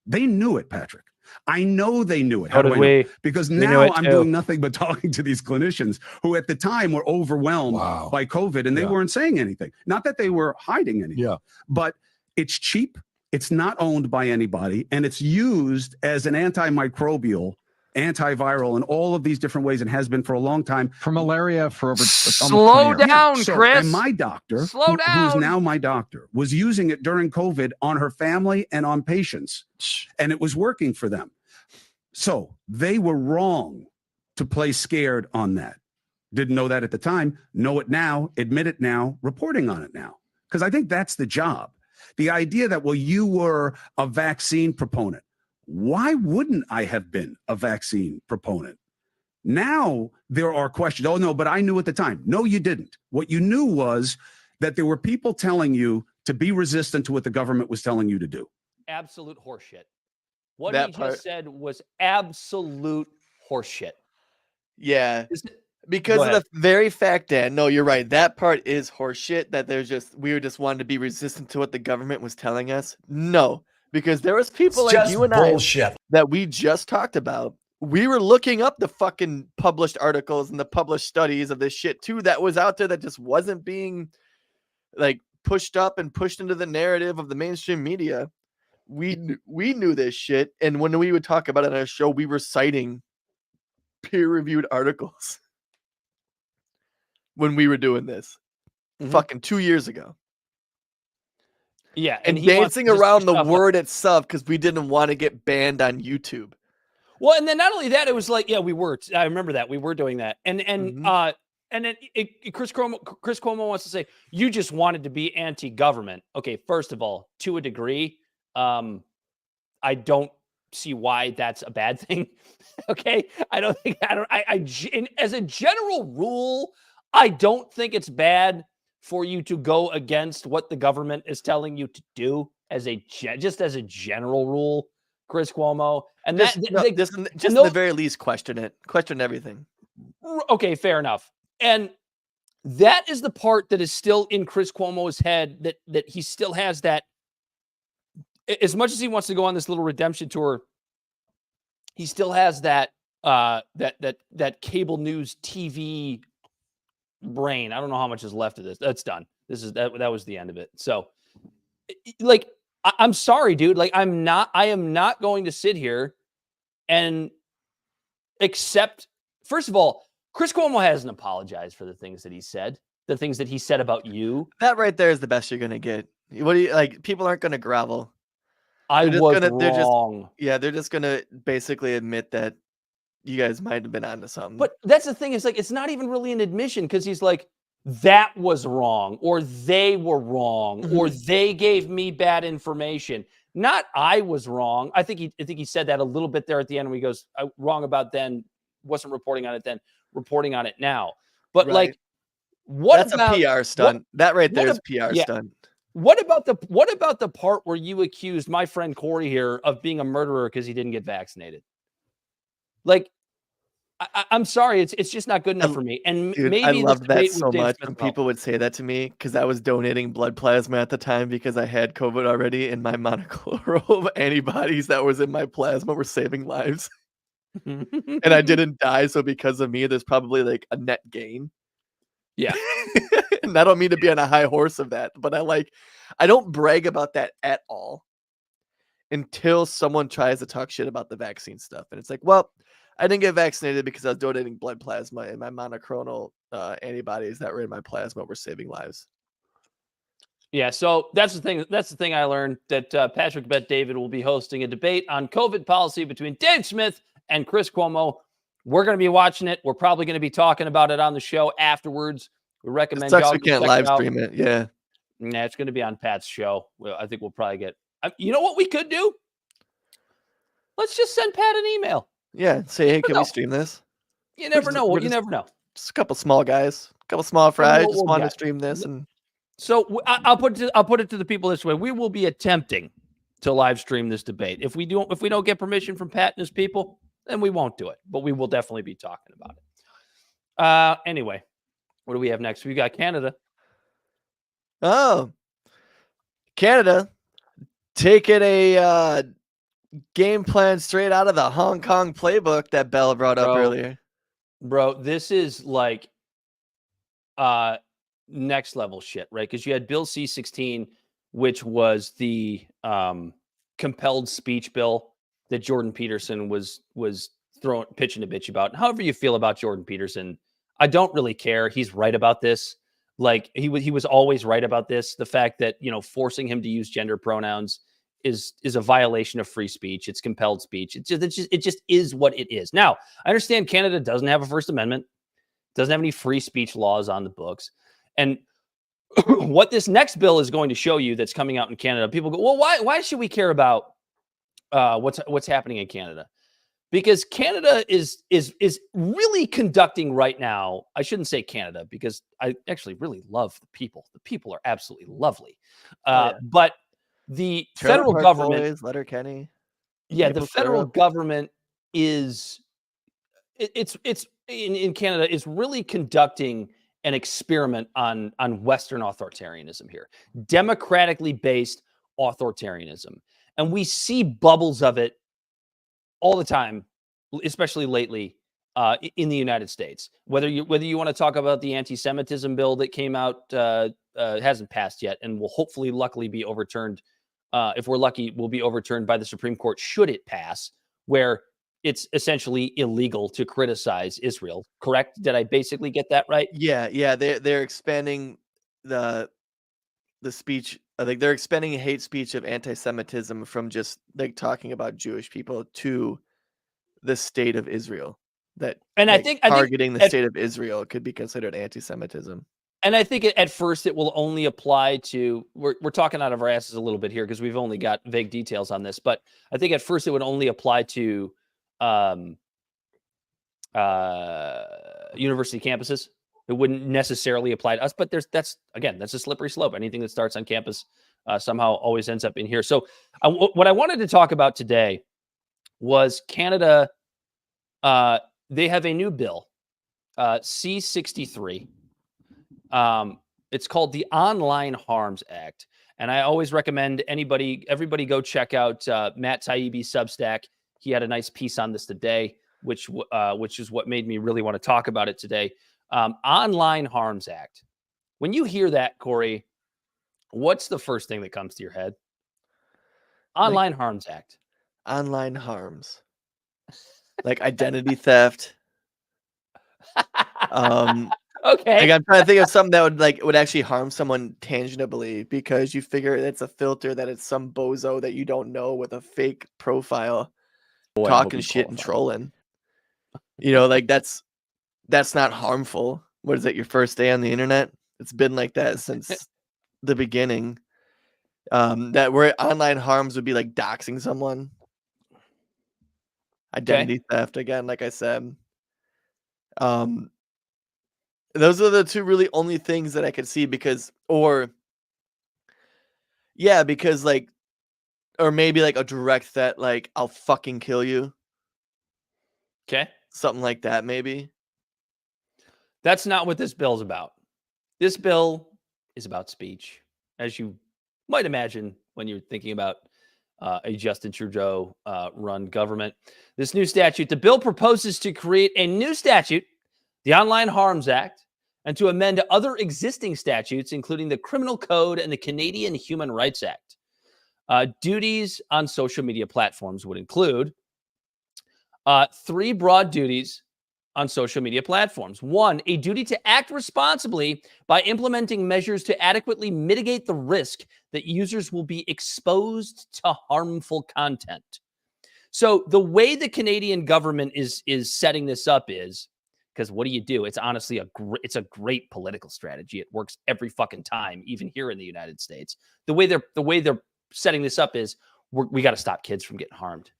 They knew it, Patrick. I know they knew it. How do we? Because now I'm doing nothing but talking to these clinicians who at the time were overwhelmed by COVID and they weren't saying anything. Not that they were hiding anything, but it's cheap. It's not owned by anybody. And it's used as an antimicrobial, antiviral in all of these different ways and has been for a long time. For malaria for over Slow down, Chris. And my doctor, who's now my doctor, was using it during COVID on her family and on patients. And it was working for them. So they were wrong to play scared on that. Didn't know that at the time. Know it now, admit it now, reporting on it now. Because I think that's the job. The idea that, well, you were a vaccine proponent. Why wouldn't I have been a vaccine proponent? Now there are questions. Oh, no, but I knew at the time. No, you didn't. What you knew was that there were people telling you to be resistant to what the government was telling you to do. Absolute horseshit. What he just said was absolute horseshit. Yeah. Because of the very fact that, no, you're right. That part is horseshit, that we were just wanting to be resistant to what the government was telling us. No. Because there was people like you and I that we just talked about. We were looking up the fucking published articles and the published studies of this shit too that was out there that just wasn't being like pushed up and pushed into the narrative of the mainstream media. We knew this shit, and when we would talk about it on our show, we were citing peer-reviewed articles when we were doing this fucking 2 years ago. Yeah, and dancing around the word itself because we didn't want to get banned on YouTube. Well, and then not only that, it was like, we were. I remember that we were doing that, and then Chris Cuomo wants to say you just wanted to be anti-government. Okay, first of all, to a degree, I don't see why that's a bad thing. Okay, as a general rule, I don't think it's bad for you to go against what the government is telling you to do just as a general rule, Chris Cuomo. And at the very least, question it. Question everything. Okay, fair enough. And that is the part that is still in Chris Cuomo's head, that he still has that. As much as he wants to go on this little redemption tour, he still has that that cable news TV brain. I don't know how much is left of this. That's done. That was the end of it. So, like, I'm sorry, dude. Like, I am not going to sit here and accept. First of all, Chris Cuomo hasn't apologized for the things that he said, the things that he said about you. That right there is the best you're gonna get. What do you like? People aren't gonna grovel. They're wrong. They're just gonna basically admit that you guys might have been onto something. But that's the thing, is like, it's not even really an admission, because he's like, that was wrong, or they were wrong, or they gave me bad information. Not I was wrong. I think he said that a little bit there at the end when he goes, wrong about then, wasn't reporting on it then, reporting on it now. But like, that's a PR stunt. That right there is PR stunt. What about the part where you accused my friend Corey here of being a murderer because he didn't get vaccinated? Like, I'm sorry, it's just not good enough for me. And Dude, maybe I this loved that debate so with Dave much Smith when will help. people would say that to me because I was donating blood plasma at the time because I had COVID already, and my monoclonal antibodies that was in my plasma were saving lives, and I didn't die. So because of me, there's probably like a net gain. Yeah. And I don't mean to be on a high horse of that, but I don't brag about that at all until someone tries to talk shit about the vaccine stuff. And it's like, well, I didn't get vaccinated because I was donating blood plasma, and my monoclonal antibodies that were in my plasma were saving lives. Yeah, so that's the thing. That's the thing I learned, that Patrick Bet David will be hosting a debate on COVID policy between Dave Smith and Chris Cuomo. We're going to be watching it. We're probably going to be talking about it on the show afterwards. We recommend y'all We can't live stream it. Yeah. Nah, it's going to be on Pat's show. Well, I think we'll probably get. You know what we could do? Let's just send Pat an email. Yeah. Say, hey, can we stream this? You never know. You never know. Just a couple small guys, a couple small fries, just want to stream this. And so I'll put it to the people this way: we will be attempting to live stream this debate. If we don't get permission from Pat and his people, then we won't do it. But we will definitely be talking about it. Anyway, what do we have next? We got Canada. Oh, Canada taking a game plan straight out of the Hong Kong playbook that Bell brought up earlier. Bro, this is like next level shit, right? Because you had Bill C-16, which was the compelled speech bill that Jordan Peterson was pitching a bitch about. However you feel about Jordan Peterson, I don't really care. He's right about this. Like he was always right about this. The fact that, forcing him to use gender pronouns is a violation of free speech. It's compelled speech. It just is what it is. Now, I understand Canada doesn't have a First Amendment, doesn't have any free speech laws on the books. And what this next bill is going to show you that's coming out in Canada, people go, well, why should we care about what's happening in Canada? Because Canada is really conducting right now. I shouldn't say Canada because I actually really love the people. The people are absolutely lovely. But the federal government, Letterkenny. Yeah, the federal government is it's in Canada is really conducting an experiment on Western authoritarianism here, democratically based authoritarianism, and we see bubbles of it all the time, especially lately in the United States. Whether you want to talk about the anti-Semitism bill that came out, hasn't passed yet, and will hopefully, luckily, be overturned. If we're lucky, will be overturned by the Supreme Court should it pass, where it's essentially illegal to criticize Israel. Correct? Did I basically get that right? Yeah. They're expanding the speech. I think they're expanding hate speech of anti-Semitism from just like talking about Jewish people to the state of Israel. I think targeting the state of Israel could be considered anti-Semitism. And I think at first it will only apply to, we're talking out of our asses a little bit here because we've only got vague details on this, but I think at first it would only apply to university campuses. It wouldn't necessarily apply to us, but that's a slippery slope. Anything that starts on campus somehow always ends up in here. So what I wanted to talk about today was Canada. They have a new bill, C-63. It's called the Online Harms Act. And I always recommend everybody go check out Matt Taibbi's Substack. He had a nice piece on this today, which is what made me really want to talk about it today. Online Harms Act. When you hear that, Corey, what's the first thing that comes to your head? Online Harms Act. Online harms. Like identity theft. Okay. Like I'm trying to think of something that would actually harm someone tangibly because you figure it's a filter that it's some bozo that you don't know with a fake profile talking shit and trolling. That's not harmful. What is it? Your first day on the internet? It's been like that since the beginning. That where online harms would be like doxing someone. Identity theft again, like I said. Those are the two really only things that I could see because maybe like a direct threat, like I'll fucking kill you. Okay. Something like that, maybe. That's not what this bill's about. This bill is about speech, as you might imagine when you're thinking about a Justin Trudeau run government. This new statute, the bill proposes to create a new statute, the Online Harms Act, and to amend other existing statutes, including the Criminal Code and the Canadian Human Rights Act. Duties on social media platforms would include 3 broad duties on social media platforms. 1, a duty to act responsibly by implementing measures to adequately mitigate the risk that users will be exposed to harmful content. So the way the Canadian government is setting this up is, because what do? It's honestly it's a great political strategy. It works every fucking time, even here in the United States. The way they're setting this up is we got to stop kids from getting harmed.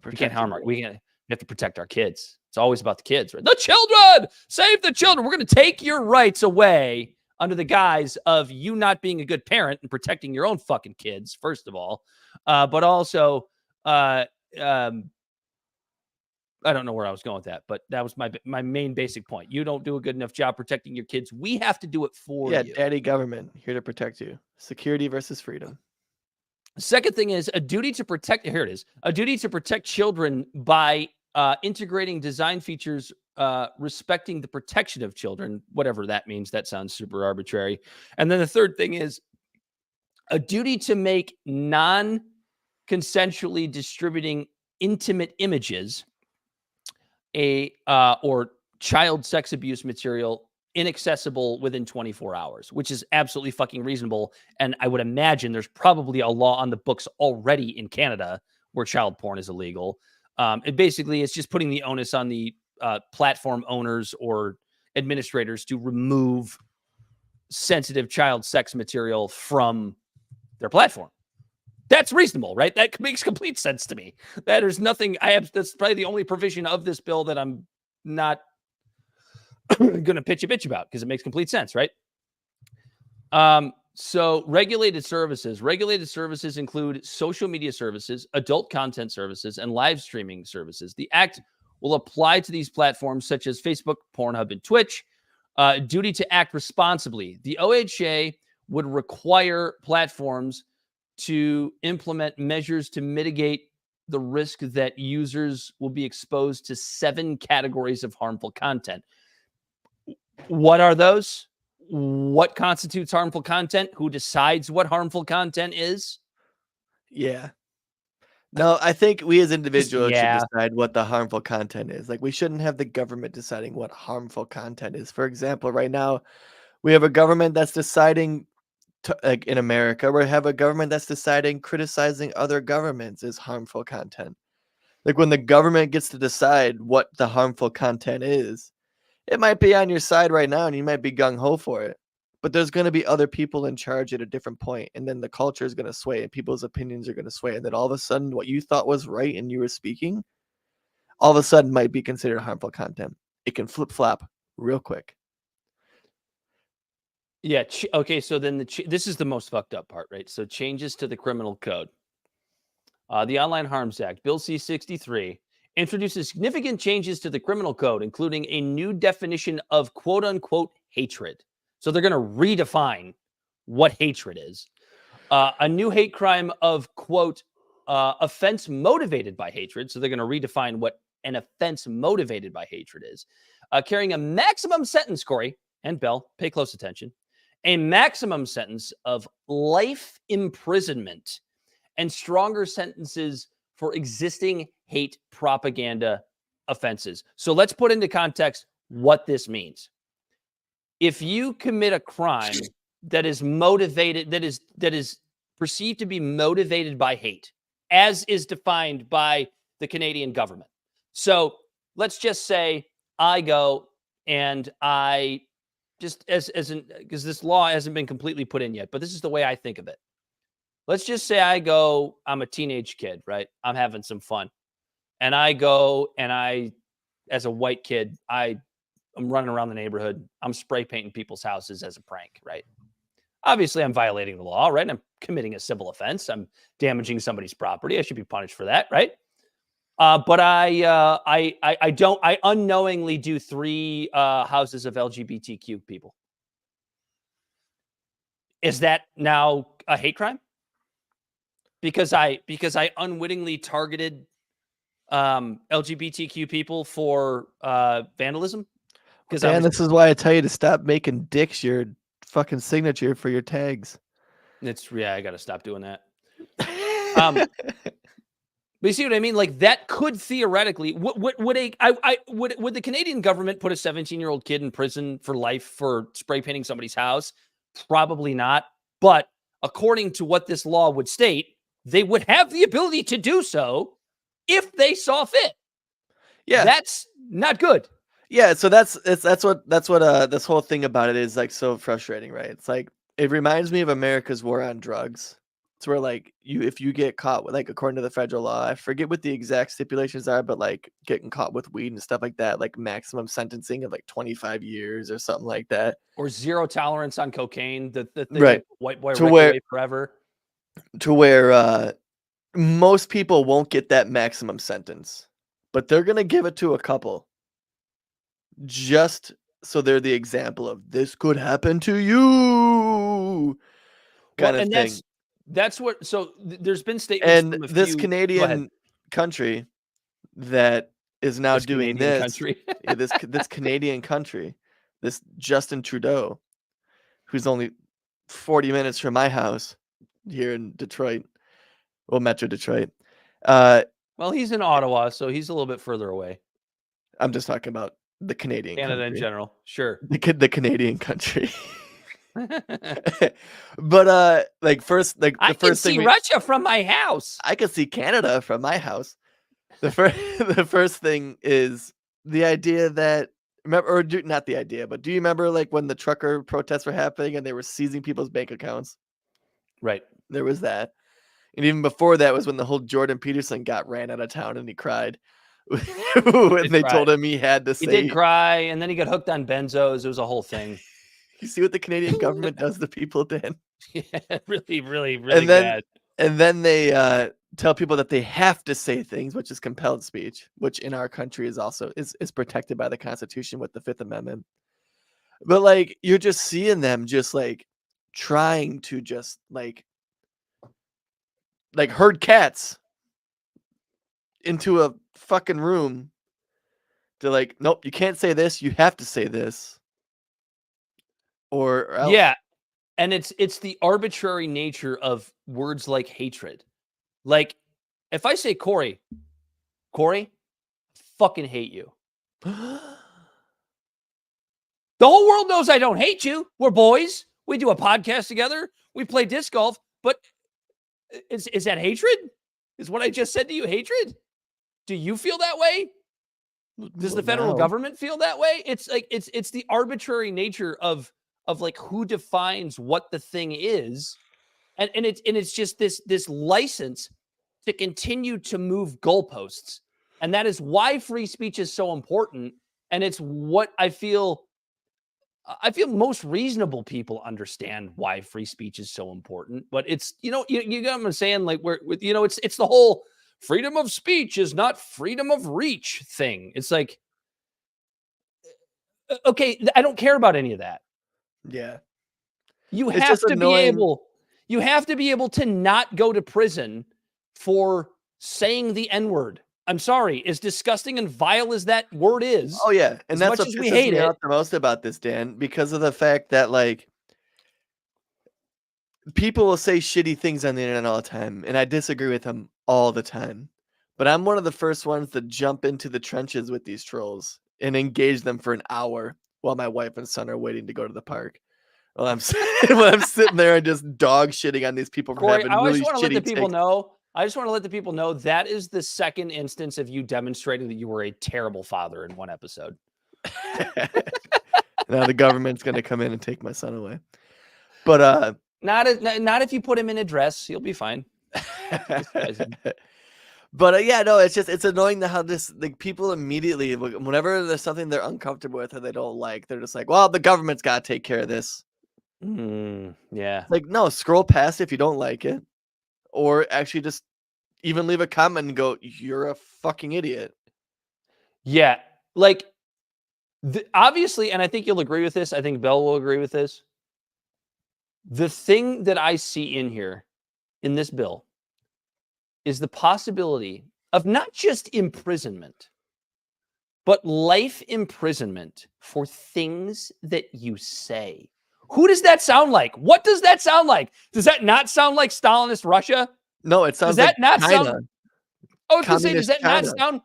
We can't harm we have to protect our kids. It's always about the kids, right? The children! Save the children! We're going to take your rights away under the guise of you not being a good parent and protecting your own fucking kids, first of all. But also, I don't know where I was going with that, but that was my main basic point. You don't do a good enough job protecting your kids. We have to do it for you. Yeah, daddy government, here to protect you. Security versus freedom. Second thing is a duty to protect. Here it is. A duty to protect children by integrating design features respecting the protection of children, whatever that means. That sounds super arbitrary. And then the third thing is a duty to make non-consensually distributing intimate images or child sex abuse material inaccessible within 24 hours, which is absolutely fucking reasonable. And I would imagine there's probably a law on the books already in Canada where child porn is illegal. It's just putting the onus on the platform owners or administrators to remove sensitive child sex material from their platform. That's reasonable, right? That makes complete sense to me. That's probably the only provision of this bill that I'm not going to pitch a bitch about because it makes complete sense, right? So regulated services include social media services, adult content services, and live streaming services. The act will apply to these platforms such as Facebook, Pornhub, and Twitch. Duty to act responsibly. The OHA would require platforms to implement measures to mitigate the risk that users will be exposed to 7 categories of harmful content. What are those? What constitutes harmful content? Who decides what harmful content is? Yeah. No, I think we as individuals should decide what the harmful content is. Like, we shouldn't have the government deciding what harmful content is. For example, right now, we have a government that's deciding, like in America, we have a government that's deciding criticizing other governments is harmful content. Like, when the government gets to decide what the harmful content is, it might be on your side right now and you might be gung-ho for it. But there's going to be other people in charge at a different point, and then the culture is going to sway and people's opinions are going to sway. And then all of a sudden, what you thought was right and you were speaking, all of a sudden might be considered harmful content. It can flip-flop real quick. Yeah. Okay. So then this is the most fucked up part, right? So changes to the criminal code. The Online Harms Act, Bill C-63, introduces significant changes to the criminal code, including a new definition of quote-unquote hatred. So they're going to redefine what hatred is. A new hate crime of, quote, offense motivated by hatred. So they're going to redefine what an offense motivated by hatred is. Carrying a maximum sentence, Corey and Bell, pay close attention, a maximum sentence of life imprisonment and stronger sentences for existing hate propaganda offenses. So let's put into context what this means. If you commit a crime that is motivated, that is perceived to be motivated by hate, as is defined by the Canadian government. So let's just say I go and I just because this law hasn't been completely put in yet, but this is the way I think of it. Let's just say I'm a teenage kid, right? I'm having some fun. And I go and as a white kid, I'm running around the neighborhood. I'm spray painting people's houses as a prank, right? Obviously, I'm violating the law, right? I'm committing a civil offense. I'm damaging somebody's property. I should be punished for that, right? But I unknowingly do 3 houses of LGBTQ people. Is that now a hate crime? Because I unwittingly targeted LGBTQ people for vandalism. Dan, this is why I tell you to stop making dicks your fucking signature for your tags. I got to stop doing that. But you see what I mean? Like that could theoretically, would the Canadian government put a 17-year-old kid in prison for life for spray painting somebody's house? Probably not. But according to what this law would state, they would have the ability to do so if they saw fit. Yeah, that's not good. Yeah, so that's what this whole thing about it is like so frustrating, right? It's like it reminds me of America's war on drugs. It's where like if you get caught with, like, according to the federal law, I forget what the exact stipulations are, but like getting caught with weed and stuff like that, like maximum sentencing of like 25 years or something like that, or 0 tolerance on cocaine. The thing right, white boy to where forever. To where most people won't get that maximum sentence, but they're gonna give it to a couple, just so they're the example of this could happen to you, kind of thing. That's what. So there's been statements and from a this few, Canadian country that is now doing Canadian this. country. this Canadian country, this Justin Trudeau, who's only 40 minutes from my house here in Detroit, well, Metro Detroit. Well, he's in Ottawa, so he's a little bit further away. I'm just talking about the Canadian Canada country. in general. Sure. The Canadian country. But like first, like I the can first thing see Russia from my house. I can see Canada from my house. The first thing is the idea that not the idea, but do you remember like when the trucker protests were happening and they were seizing people's bank accounts? Right. There was that. And even before that was when the whole Jordan Peterson got ran out of town and he cried. When they told him he had to say. He did cry, and then he got hooked on benzos. It was a whole thing. You see what the Canadian government does to people, Dan? Yeah, really bad. And then they tell people that they have to say things, which is compelled speech, which in our country is also is protected by the Constitution with the Fifth Amendment. But like you're just seeing them just like trying to just like herd cats into a fucking room to like, nope, you can't say this, you have to say this. Or else. Yeah. And it's the arbitrary nature of words like hatred. Like if I say Corey, fucking hate you. The whole world knows I don't hate you. We're boys. We do a podcast together. We play disc golf. But is that hatred? Is what I just said to you hatred? Do you feel that way? Does the federal government feel that way? It's like it's the arbitrary nature of like who defines what the thing is, and it's just this license to continue to move goalposts, and that is why free speech is so important, and it's what I feel most reasonable people understand why free speech is so important. But it's you got what I'm saying, like it's the whole freedom of speech is not freedom of reach thing. It's like, okay, I don't care about any of that. Yeah. You have to be able to not go to prison for saying the N-word. I'm sorry, as disgusting and vile as that word is. Oh yeah, and that's what we hate the most about this, Dan, because of the fact that like people will say shitty things on the internet all the time, and I disagree with them all the time. But I'm one of the first ones to jump into the trenches with these trolls and engage them for an hour while my wife and son are waiting to go to the park. Well, I'm sitting there and just dog shitting on these people for Corey, having I really just want to let the people takes. know. I just want to let the people know that is the second instance of you demonstrating that you were a terrible father in one episode. Now the government's going to come in and take my son away. But not if you put him in a dress, you'll be fine. But yeah, no, it's annoying how this like people immediately whenever there's something they're uncomfortable with or they don't like, they're just like, well, the government's got to take care of this. Yeah. Like, no, scroll past if you don't like it, or actually just even leave a comment and go, "You're a fucking idiot." Yeah, like obviously, and I think you'll agree with this. I think Bell will agree with this. The thing that I see in here, in this bill, is the possibility of not just imprisonment, but life imprisonment for things that you say. Who does that sound like? What does that sound like? Does that not sound like Stalinist Russia? No, it sounds does that like not China. sound? I was going to say, does that China. not sound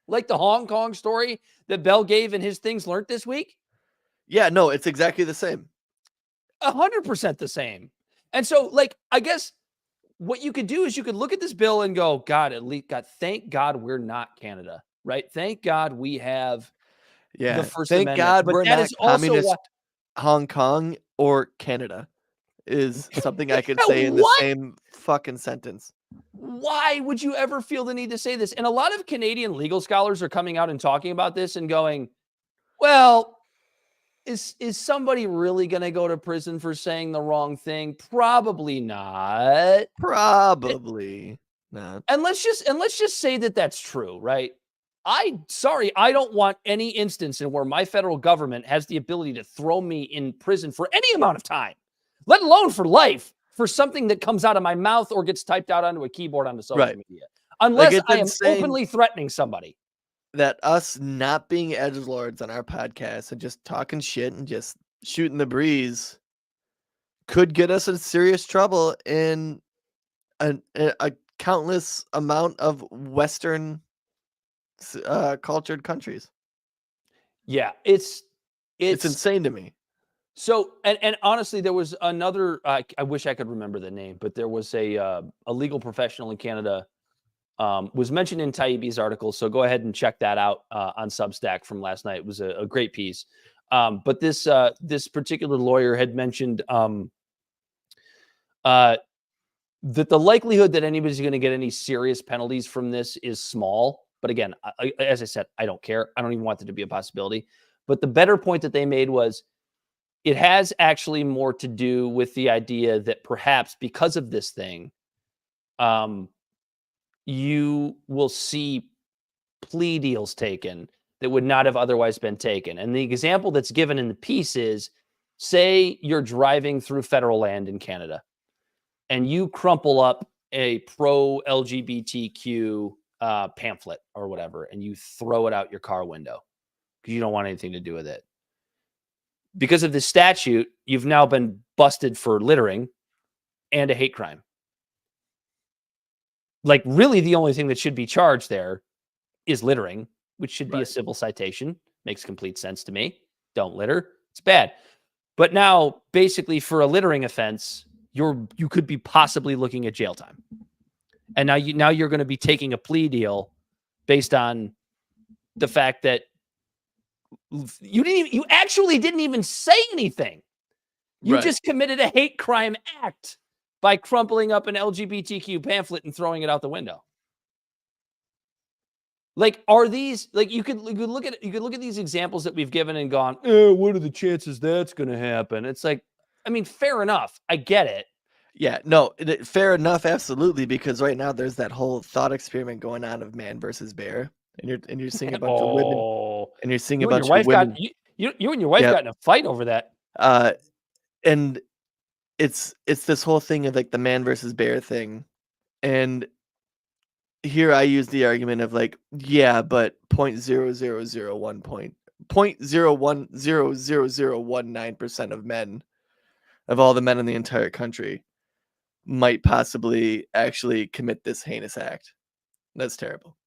like the Hong Kong story that Bell gave in his Things Learned this week? Yeah, no, it's exactly the same. 100% the same. And so, like, I guess what you could do is you could look at this bill and go, God, at least, God, thank God we're not Canada, right? Thank God we have the First Thank Amendment. God But we're that not is also communist what Hong Kong or Canada is something I could Yeah, say in the what? same fucking sentence. Why would you ever feel the need to say this? And a lot of Canadian legal scholars are coming out and talking about this and going, well, is somebody really going to go to prison for saying the wrong thing? Probably not. Probably not. And let's just say that that's true, right? I don't want any instance in where my federal government has the ability to throw me in prison for any amount of time, let alone for life, for something that comes out of my mouth or gets typed out onto a keyboard on the social media, unless it's I am insane openly threatening somebody. That us not being edgelords on our podcast and just talking shit and just shooting the breeze could get us in serious trouble in a countless amount of Western cultured countries. Yeah, it's insane to me. So, and honestly, there was another, I wish I could remember the name, but there was a legal professional in Canada, was mentioned in Taibbi's article. So go ahead and check that out on Substack from last night. It was a great piece. But this particular lawyer had mentioned that the likelihood that anybody's going to get any serious penalties from this is small. But again, as I said, I don't care. I don't even want it to be a possibility. But the better point that they made was, it has actually more to do with the idea that perhaps because of this thing, you will see plea deals taken that would not have otherwise been taken. And the example that's given in the piece is, say you're driving through federal land in Canada and you crumple up a pro-LGBTQ pamphlet or whatever, and you throw it out your car window because you don't want anything to do with it. Because of this statute, you've now been busted for littering and a hate crime. Like, really, the only thing that should be charged there is littering, which should be a civil citation. Makes complete sense to me. Don't litter. It's bad. But now, basically, for a littering offense, you could be possibly looking at jail time. And now you're going to be taking a plea deal based on the fact that you actually didn't even say anything. You just committed a hate crime act by crumpling up an LGBTQ pamphlet and throwing it out the window. Like, are these, like, you could look at these examples that we've given and gone, what are the chances that's going to happen? It's like, I mean, fair enough. I get it. Yeah, no, fair enough, absolutely, because right now there's that whole thought experiment going on of man versus bear. And you're seeing a bunch of women, and you're seeing a bunch of women. You and your wife got in a fight over that. And it's this whole thing of like the man versus bear thing, and here I use the argument of like, yeah, but 0.00019% of men, of all the men in the entire country, might possibly actually commit this heinous act. That's terrible.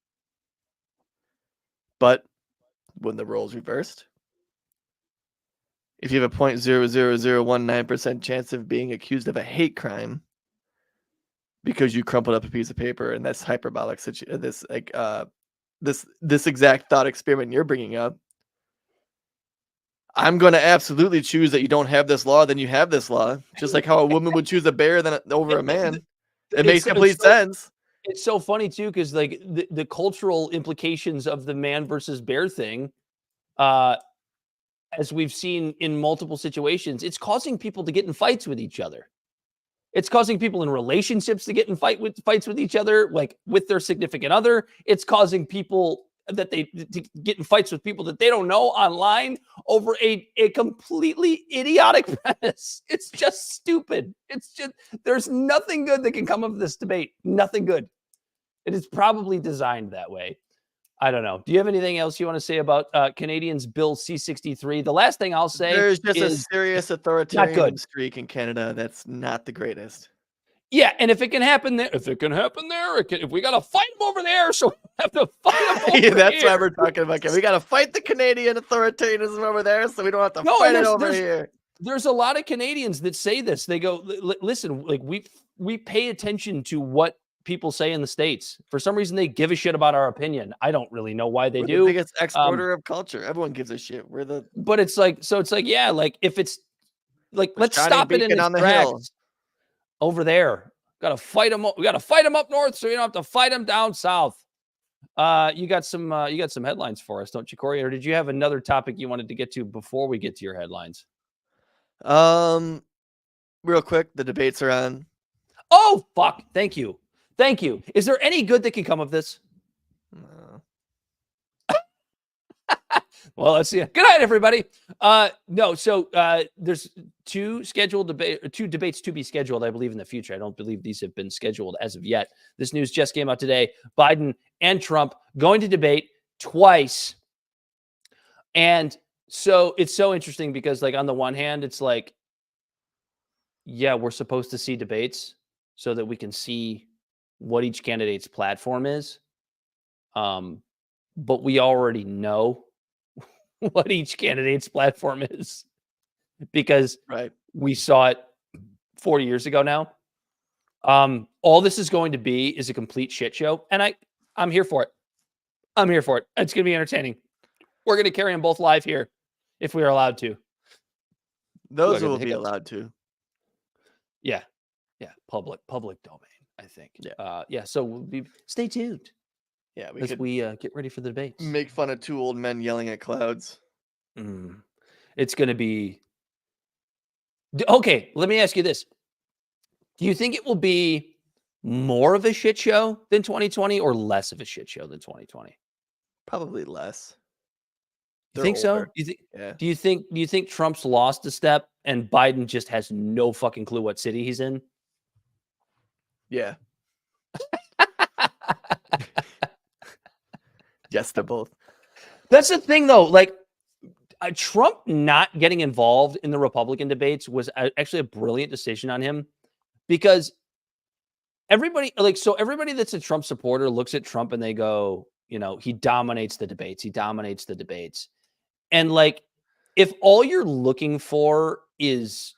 But when the roles reversed, if you have a 0.00019% chance of being accused of a hate crime because you crumpled up a piece of paper, and that's hyperbolic, this exact thought experiment you're bringing up, I'm going to absolutely choose that you don't have this law, then you have this law. Just like how a woman would choose a bear over a man. It makes complete sense. It's so funny too, because like the cultural implications of the man versus bear thing, as we've seen in multiple situations, it's causing people to get in fights with each other. It's causing people in relationships to get in fights with each other, like with their significant other. It's causing people to get in fights with people that they don't know online over a completely idiotic premise. It's just stupid. There's nothing good that can come of this debate. Nothing good. It is probably designed that way. I don't know. Do you have anything else you want to say about Canadiens Bill C-63? The last thing I'll say there's just a serious authoritarian streak in Canada that's not the greatest. Yeah, and if it can happen there, if we got to fight them over there, so we have to fight them over that's why we're talking about. We got to fight the Canadian authoritarianism over there, so we don't have to fight it over here. There's a lot of Canadians that say this. They go, listen, like we pay attention to what people say in the States. For some reason, they give a shit about our opinion. I don't really know why they do. The biggest exporter of culture. Everyone gives a shit. But it's like, yeah, like if it's like, let's stop it in its tracks. Over there, got to fight them. We got to fight them up north, so you don't have to fight them down south. You got some headlines for us, don't you, Corey? Or did you have another topic you wanted to get to before we get to your headlines? Real quick, the debates are on. Oh fuck! Thank you. Is there any good that can come of this? Well, let's see. Good night, everybody. No, so there's two debates to be scheduled, I believe, in the future. I don't believe these have been scheduled as of yet. This news just came out today. Biden and Trump going to debate twice. And so it's so interesting because, like, on the one hand, it's like, yeah, we're supposed to see debates so that we can see what each candidate's platform is. But we already know what each candidate's platform is because we saw it 4 years ago now. All this is going to be is a complete shit show. And I'm here for it. It's going to be entertaining. We're going to carry them both live here if we are allowed to. Those will be allowed to. Yeah. Public domain, I think. Yeah. So stay tuned. Yeah, as we get ready for the debates. Make fun of two old men yelling at clouds. It's going to be... Okay, let me ask you this. Do you think it will be more of a shit show than 2020 or less of a shit show than 2020? Probably less. You think so? Do you think Trump's lost a step and Biden just has no fucking clue what city he's in? Yeah. Yes, to both. That's the thing, though. Like, Trump not getting involved in the Republican debates was actually a brilliant decision on him because everybody that's a Trump supporter looks at Trump and they go, he dominates the debates. And like, if all you're looking for is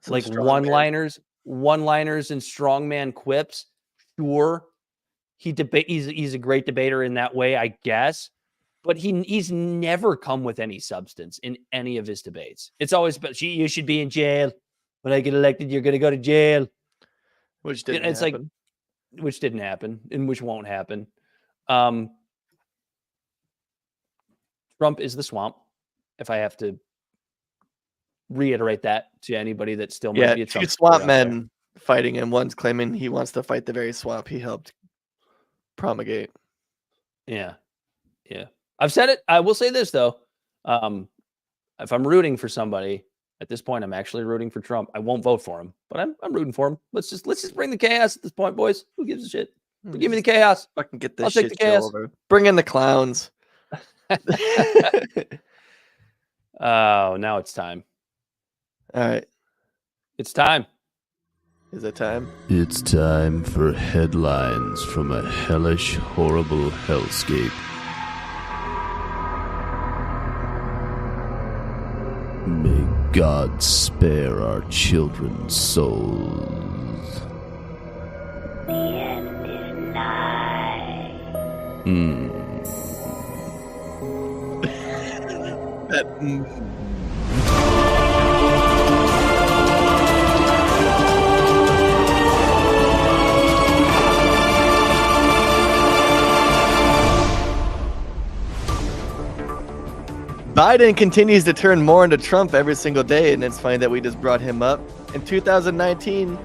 like one-liners and strongman quips, sure. He's a great debater in that way, I guess, but he's never come with any substance in any of his debates. It's always been, you should be in jail. When I get elected, you're going to go to jail. Which didn't happen. Which didn't happen and which won't happen. Trump is the swamp, if I have to reiterate that to anybody that still might be a Trump. Two swamp men fighting, and one's claiming he wants to fight the very swamp he helped promulgate. Yeah. I've said it. I will say this though. If I'm rooting for somebody at this point, I'm actually rooting for Trump. I won't vote for him, but I'm rooting for him. Let's just bring the chaos at this point, boys. Who gives a shit? Give me the chaos. Fucking get this. I'll take the chaos. Over. Bring in the clowns. Oh, now it's time. All right. It's time. Is it time? It's time for headlines from a hellish, horrible hellscape. May God spare our children's souls. The end is nigh. Biden continues to turn more into Trump every single day, and it's funny that we just brought him up. In 2019,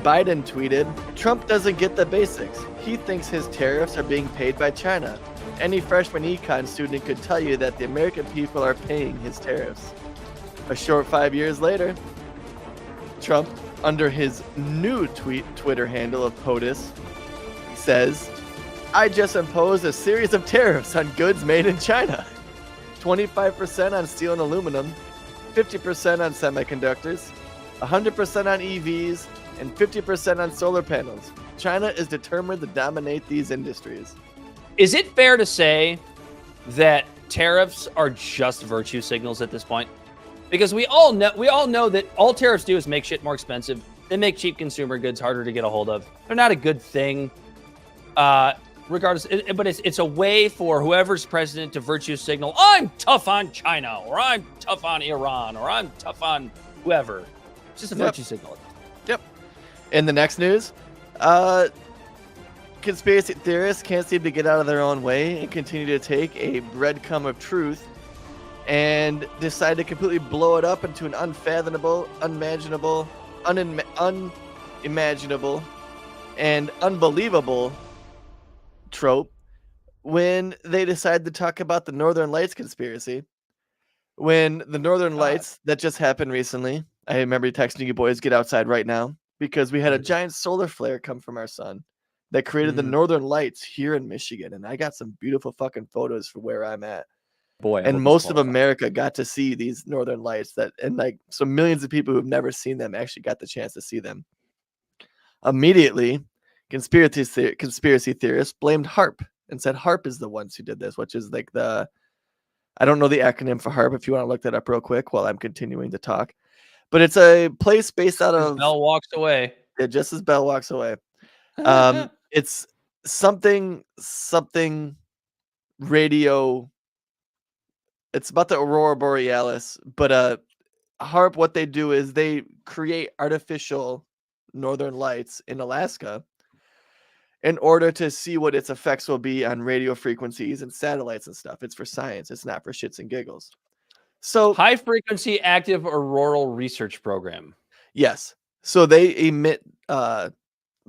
Biden tweeted, Trump doesn't get the basics. He thinks his tariffs are being paid by China. Any freshman econ student could tell you that the American people are paying his tariffs. A short 5 years later, Trump, under his new Twitter handle of POTUS, says, I just imposed a series of tariffs on goods made in China. 25% on steel and aluminum, 50% on semiconductors, 100% on EVs, and 50% on solar panels. China is determined to dominate these industries. Is it fair to say that tariffs are just virtue signals at this point? Because we all know that all tariffs do is make shit more expensive. They make cheap consumer goods harder to get a hold of. They're not a good thing, regardless. But it's a way for whoever's president to virtue signal, I'm tough on China, or I'm tough on Iran, or I'm tough on whoever. It's just a virtue signal. Yep. In the next news, conspiracy theorists can't seem to get out of their own way and continue to take a breadcrumb of truth and decide to completely blow it up into an unfathomable, unimaginable, and unbelievable trope when they decide to talk about the Northern Lights conspiracy. When the Northern Lights that just happened recently, I remember texting you boys, get outside right now, because we had a giant solar flare come from our sun that created the Northern Lights here in Michigan. And I got some beautiful fucking photos for where I'm at. Boy, and most of America got to see these Northern Lights so millions of people who've never seen them actually got the chance to see them. Immediately, conspiracy theorists blamed HARP and said HARP is the ones who did this, which is like I don't know the acronym for HARP if you want to look that up real quick while I'm continuing to talk. But it's a place based out of... Bell walks away. Yeah, just as Bell walks away. It's something radio... It's about the Aurora Borealis, but HARP, what they do is they create artificial northern lights in Alaska in order to see what its effects will be on radio frequencies and satellites and stuff. It's for science. It's not for shits and giggles. So high frequency active auroral research program. Yes. So they emit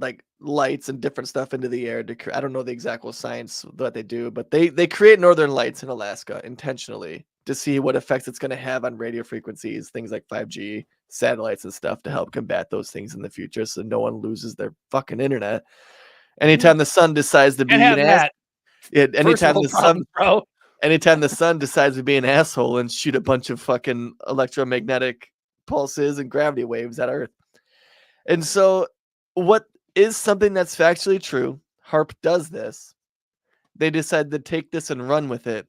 like lights and different stuff into the air. I don't know the exact science that they do, but they create northern lights in Alaska intentionally to see what effects it's going to have on radio frequencies, things like 5G, satellites and stuff, to help combat those things in the future so no one loses their fucking internet. Anytime the sun decides to be an ass, anytime the sun decides to be an asshole and shoot a bunch of fucking electromagnetic pulses and gravity waves at Earth. And so what is something that's factually true, HARP does this. They decide to take this and run with it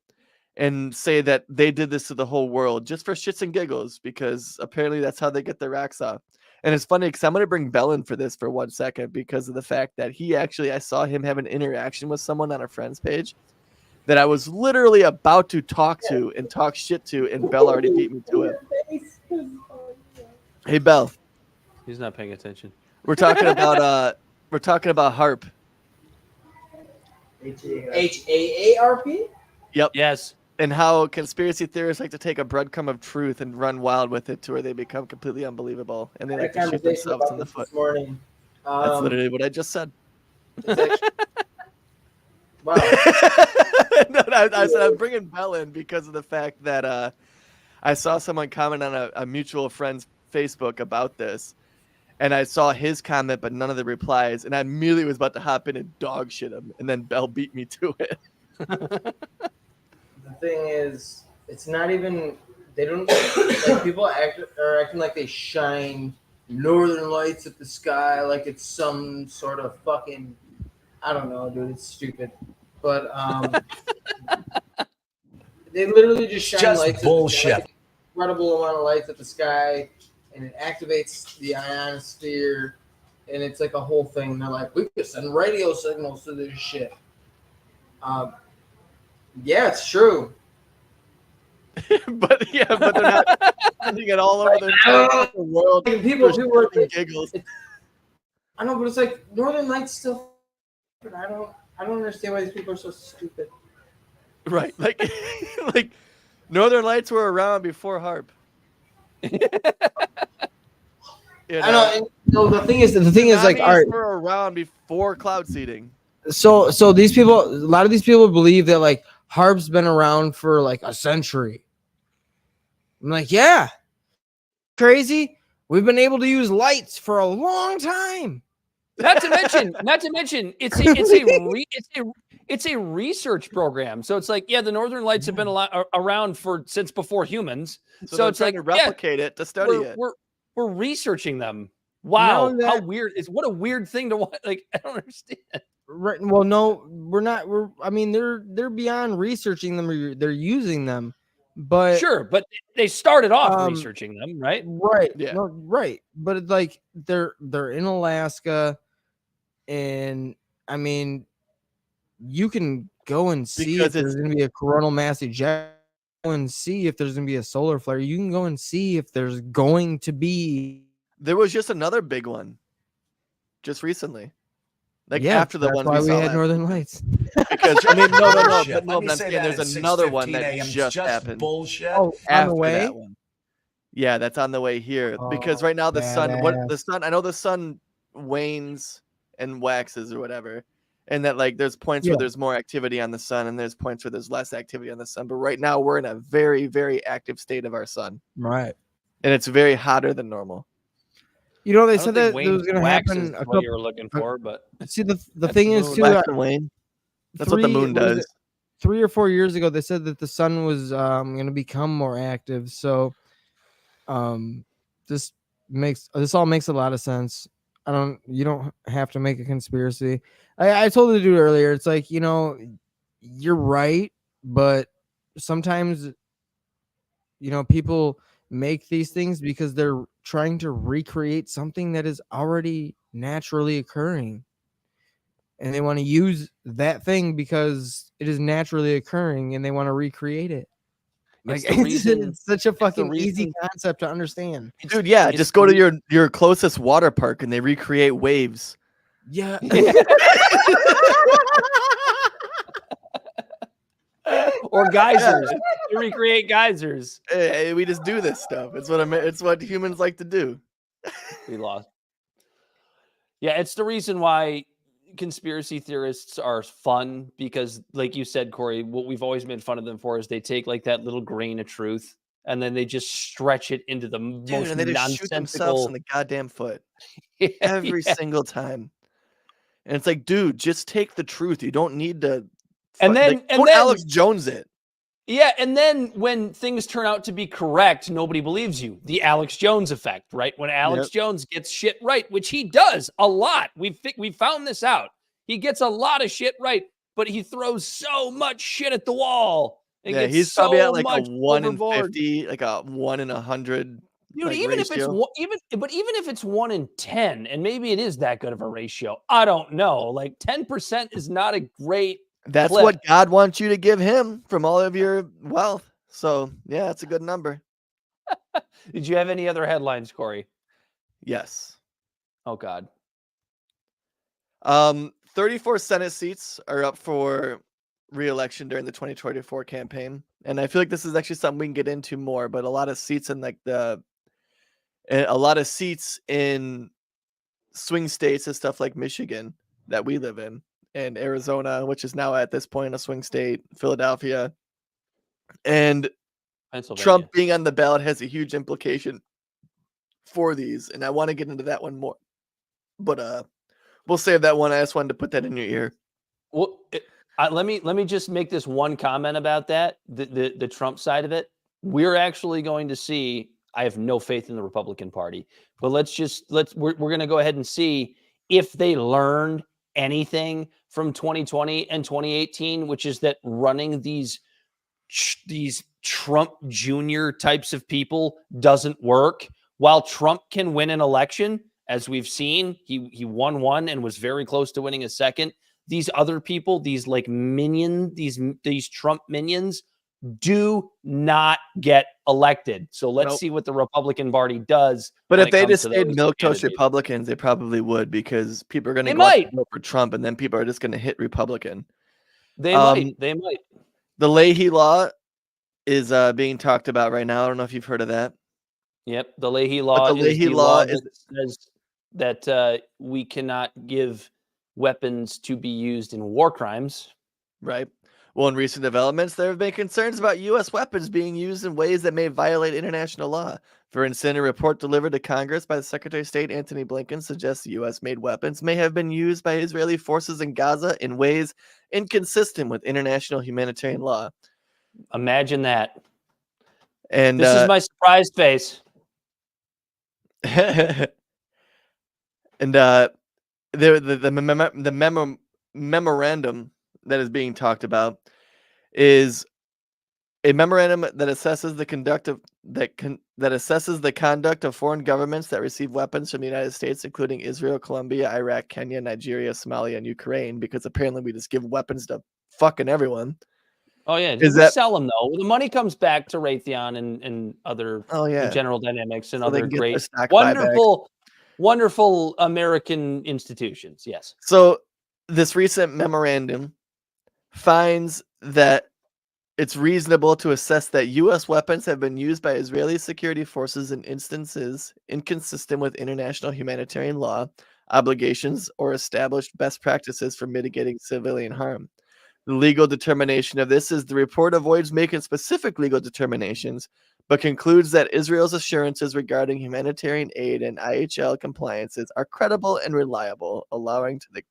and say that they did this to the whole world just for shits and giggles, because apparently that's how they get their racks off. And it's funny because I'm going to bring Bell in for this for 1 second because of the fact that I saw him have an interaction with someone on a friend's page that I was literally about to talk to and talk shit to, and Bell already beat me to it. Hey, Bell. He's not paying attention. We're talking about HARP. HAARP? Yep. Yes. And how conspiracy theorists like to take a breadcrumb of truth and run wild with it to where they become completely unbelievable, and they like to shoot themselves in the foot. This morning. That's literally what I just said. Wow. No, I said I'm bringing Bell in because of the fact that I saw someone comment on a mutual friend's Facebook about this, and I saw his comment but none of the replies, and I immediately was about to hop in and dog shit him, and then Bell beat me to it. The thing is, it's not even, they don't, like, people are acting like they shine northern lights at the sky like it's some sort of fucking, I don't know, dude, it's stupid. But they literally just shine lights. Bullshit. Like, incredible amount of lights at the sky, and it activates the ionosphere, and it's like a whole thing. They're like, we could send radio signals to this shit. Yeah, it's true. but they're not sending it all over the world. People are giggles. I know, but it's like Northern Lights still. I don't understand why these people are so stupid. Right, like Northern Lights were around before HARP. You know? I know. No, the thing is like, all right. Were around before cloud seeding. So these people, a lot of these people believe that like HARP's been around for like a century. I'm like, yeah, crazy. We've been able to use lights for a long time. Not to mention, it's a research program. So it's like, yeah, the Northern Lights have been around since before humans. So it's like to replicate it, to study it. We're researching them. Wow, how weird! What a weird thing to watch. Like, I don't understand. Right. Well, no, we're not. I mean, they're beyond researching them. They're using them. But sure, but they started off researching them, right? Right. Yeah. No, right. But it's like they're in Alaska, and I mean, you can go and see if there's going to be a coronal mass ejection. Go and see if there's going to be a solar flare. You can go and see if there's going to be. There was just another big one, just recently. Like yeah, after the that's one why we had last Northern Lights. Because I mean, no, Bullshit. but I'm saying there's another one that just happened. Bullshit. Oh, on the way. That one. Yeah, that's on the way here. Because right now the sun, I know the sun wanes and waxes or whatever, and that like there's points where there's more activity on the sun, and there's points where there's less activity on the sun. But right now we're in a very, very active state of our sun. Right. And it's very hotter than normal. You know, they said that it was going to happen. What you were looking for, but see, the thing is too. Wane. That's what the moon does. 3 or 4 years ago, they said that the sun was going to become more active. So, this all makes a lot of sense. You don't have to make a conspiracy. I told the dude earlier. It's like, you know, you're right, but sometimes, you know, people make these things because they're trying to recreate something that is already naturally occurring, and they want to use that thing because it is naturally occurring, and they want to recreate it. Like, it's such a fucking easy concept to understand, dude. Yeah, just go to your closest water park and they recreate waves. Yeah. Or geysers. To recreate geysers. Hey, we just do this stuff. It's what humans like to do. We lost. Yeah, it's the reason why conspiracy theorists are fun, because like you said, Corey, what we've always made fun of them for is they take like that little grain of truth and then they just stretch it into the most and they just shoot themselves in the goddamn foot every single time. And it's like, dude, just take the truth. You don't need to. And then Alex Jones it. Yeah, and then when things turn out to be correct, nobody believes you. The Alex Jones effect, right? When Alex Jones gets shit right, which he does a lot. We found this out. He gets a lot of shit right, but he throws so much shit at the wall. And gets he's so probably at like much a 1 overboard. in 50, like a 1 in 100. Dude, like, even ratio. even if it's 1 in 10, and maybe it is that good of a ratio, I don't know. Like 10% is not a great. That's clip. what God wants you to give him from all of your wealth. So yeah, that's a good number. Did you have any other headlines, Corey? Yes. Oh God. 34 Senate seats are up for re-election during the 2024 campaign, and I feel like this is actually something we can get into more. But a lot of seats in swing states and stuff like Michigan that we live in, and Arizona, which is now at this point a swing state, Philadelphia, and Trump being on the ballot has a huge implication for these. And I want to get into that one more, but we'll save that one. I just wanted to put that in your ear. Well, let me just make this one comment about that. The Trump side of it. We're actually going to see. I have no faith in the Republican Party, but we're going to go ahead and see if they learned anything from 2020 and 2018, which is that running these Trump Jr. types of people doesn't work. While Trump can win an election, as we've seen, he won one and was very close to winning a second. These other people, these like these Trump minions, do not get elected. So let's see what the Republican Party does. But if they just stayed milquetoast Republicans, they probably would, because people are going to vote for Trump, and then people are just going to hit Republican. They might. The Leahy law is being talked about right now. I don't know if you've heard of that. Yep, the Leahy Law But the is Leahy the Law law is that says that we cannot give weapons to be used in war crimes. right. Well, in recent developments, there have been concerns about U.S. weapons being used in ways that may violate international law. For instance, a report delivered to Congress by the Secretary of State Antony Blinken suggests U.S.-made weapons may have been used by Israeli forces in Gaza in ways inconsistent with international humanitarian law. Imagine that. And this is my surprise face. and the memorandum that is being talked about is a memorandum that assesses the conduct of foreign governments that receive weapons from the United States, including Israel, Colombia, Iraq, Kenya, Nigeria, Somalia, and Ukraine, because apparently we just give weapons to fucking everyone. Oh yeah, we sell them though. The money comes back to Raytheon and other General Dynamics and other great, wonderful American institutions. Yes. So this recent memorandum finds that it's reasonable to assess that U.S. weapons have been used by Israeli security forces in instances inconsistent with international humanitarian law, obligations, or established best practices for mitigating civilian harm. The legal determination of this is the report avoids making specific legal determinations, but concludes that Israel's assurances regarding humanitarian aid and IHL compliances are credible and reliable, allowing to the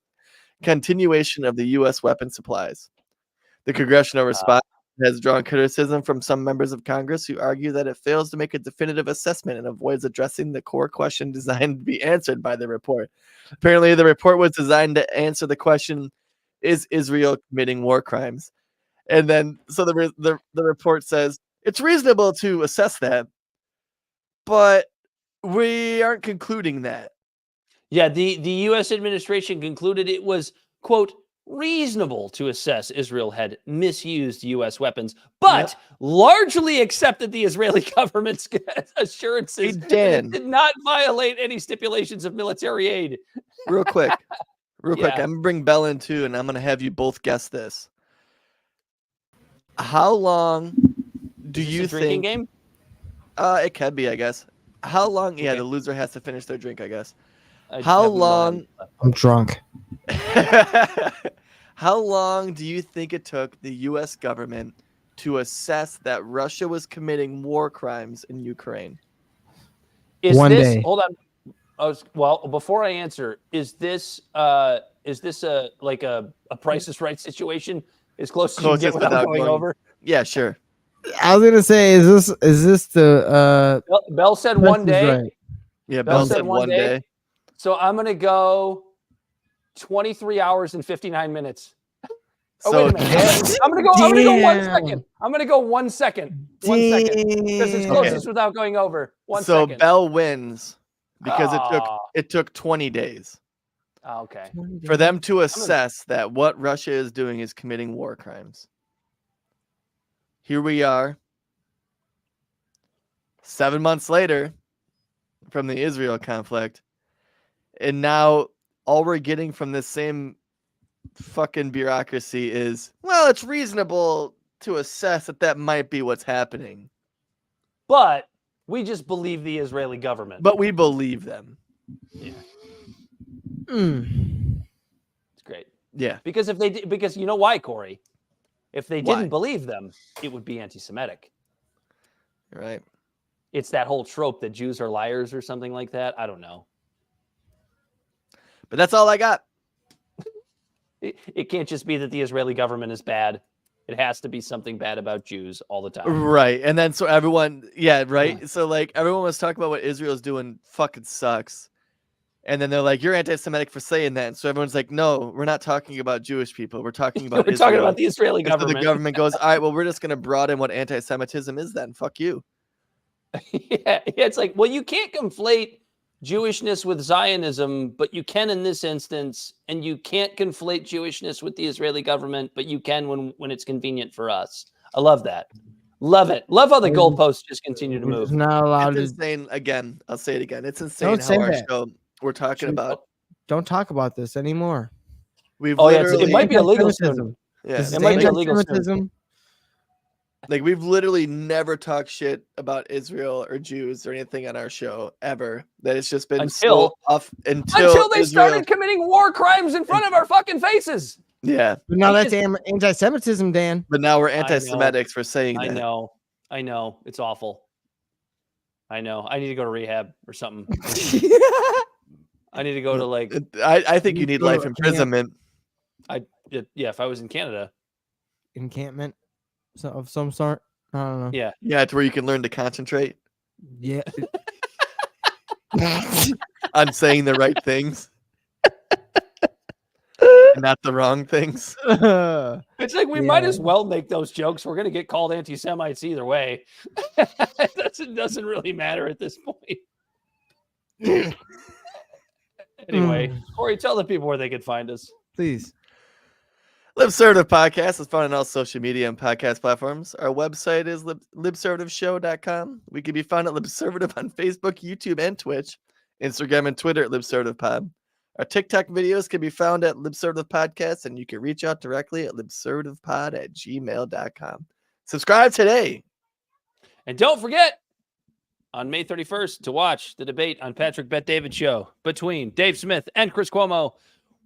continuation of the U.S. weapon supplies. The congressional response has drawn criticism from some members of Congress who argue that it fails to make a definitive assessment and avoids addressing the core question designed to be answered by the report. Apparently, the report was designed to answer the question, is Israel committing war crimes? And then, so the report says, it's reasonable to assess that, but we aren't concluding that. Yeah, the U.S. administration concluded it was, quote, reasonable to assess Israel had misused U.S. weapons, but largely accepted the Israeli government's assurances that it did not violate any stipulations of military aid. Real quick, I'm going to bring Bell in too, and I'm going to have you both guess this. How long do you think... drinking game? It could be, I guess. How long... Yeah, the loser has to finish their drink, I guess. How long... I'm drunk. How long do you think it took the U.S. government to assess that Russia was committing war crimes in Ukraine? One day. Hold on. Well, before I answer, is this a Price is Right situation? As close as you can get without going over? Yeah, sure. I was gonna say, is this the Bell said 1 day. Right. Yeah, Bell said 1 day. So I'm gonna go 23 hours and 59 minutes. So wait a minute. I'm gonna go 1 second. I'm gonna go 1 second. 1 second. Because it's closest without going over. 1 second. So Bell wins because it took 20 days. Okay. For them to assess that what Russia is doing is committing war crimes. Here we are, 7 months later from the Israel conflict, and now all we're getting from this same fucking bureaucracy is, well, it's reasonable to assess that might be what's happening. But we just believe the Israeli government. But we believe them. Yeah. It's great. Yeah. Because you know why, Corey? If they didn't believe them, it would be anti-Semitic. Right. It's that whole trope that Jews are liars or something like that. I don't know. But that's all I got. It can't just be that the Israeli government is bad. It has to be something bad about Jews all the time. Right. And then so everyone, right? So like everyone was talking about what Israel's doing fucking sucks. And then they're like, you're anti-Semitic for saying that. And so everyone's like, no, we're not talking about Jewish people. We're talking about We're talking about the Israeli government. So the government goes, all right, well, we're just going to broaden what anti-Semitism is then. Fuck you. Yeah, it's like, well, you can't conflate Jewishness with Zionism, but you can in this instance, and you can't conflate Jewishness with the Israeli government, but you can when it's convenient for us. I love that. Love it. Love how the goalposts just continue to move. Not allowed it's insane. Again, I'll say it again. It's insane how our show we're talking about. Don't talk about this anymore. We've it might be illegal soon. Yeah, it might be illegal soon. Like, we've literally never talked shit about Israel or Jews or anything on our show ever. That it's just been until they started committing war crimes in front of our fucking faces. Yeah. But now that's anti-Semitism, Dan. But now we're anti-Semitics for saying that. I know. It's awful. I know. I need to go to rehab or something. I need to go to like. I think you need life imprisonment. If I was in Canada. Encampment of some sort. I don't know. Yeah. Yeah, it's where you can learn to concentrate. Yeah. On saying the right things. And not the wrong things. It's like we might as well make those jokes. We're gonna get called anti-Semites either way. It doesn't really matter at this point. Anyway, Corey, tell the people where they can find us. Please. Libservative Podcast is found on all social media and podcast platforms. Our website is libservativeshow.com. We can be found at Libservative on Facebook, YouTube, and Twitch. Instagram and Twitter at LibservativePod. Our TikTok videos can be found at Libservative Podcast, and you can reach out directly at libservativepod@gmail.com. Subscribe today. And don't forget, on May 31st, to watch the debate on Patrick Bet David show between Dave Smith and Chris Cuomo.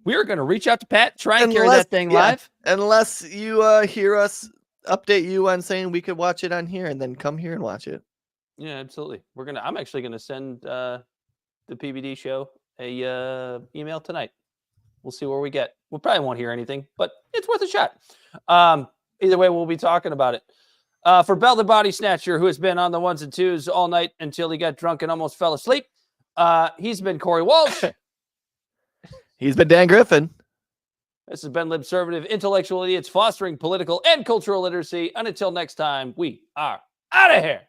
We're going to reach out to Pat, try and carry that thing live. Unless you hear us update you on saying we could watch it on here, and then come here and watch it. Yeah, absolutely. I'm actually going to send the PBD show a email tonight. We'll see where we get. We probably won't hear anything, but it's worth a shot. Either way, we'll be talking about it. For Bell the Bodysnatcher, who has been on the ones and twos all night until he got drunk and almost fell asleep, he's been Corey Walsh. He's been Dan Griffin. This has been Libservative Intellectual Idiots fostering political and cultural literacy. And until next time, we are out of here.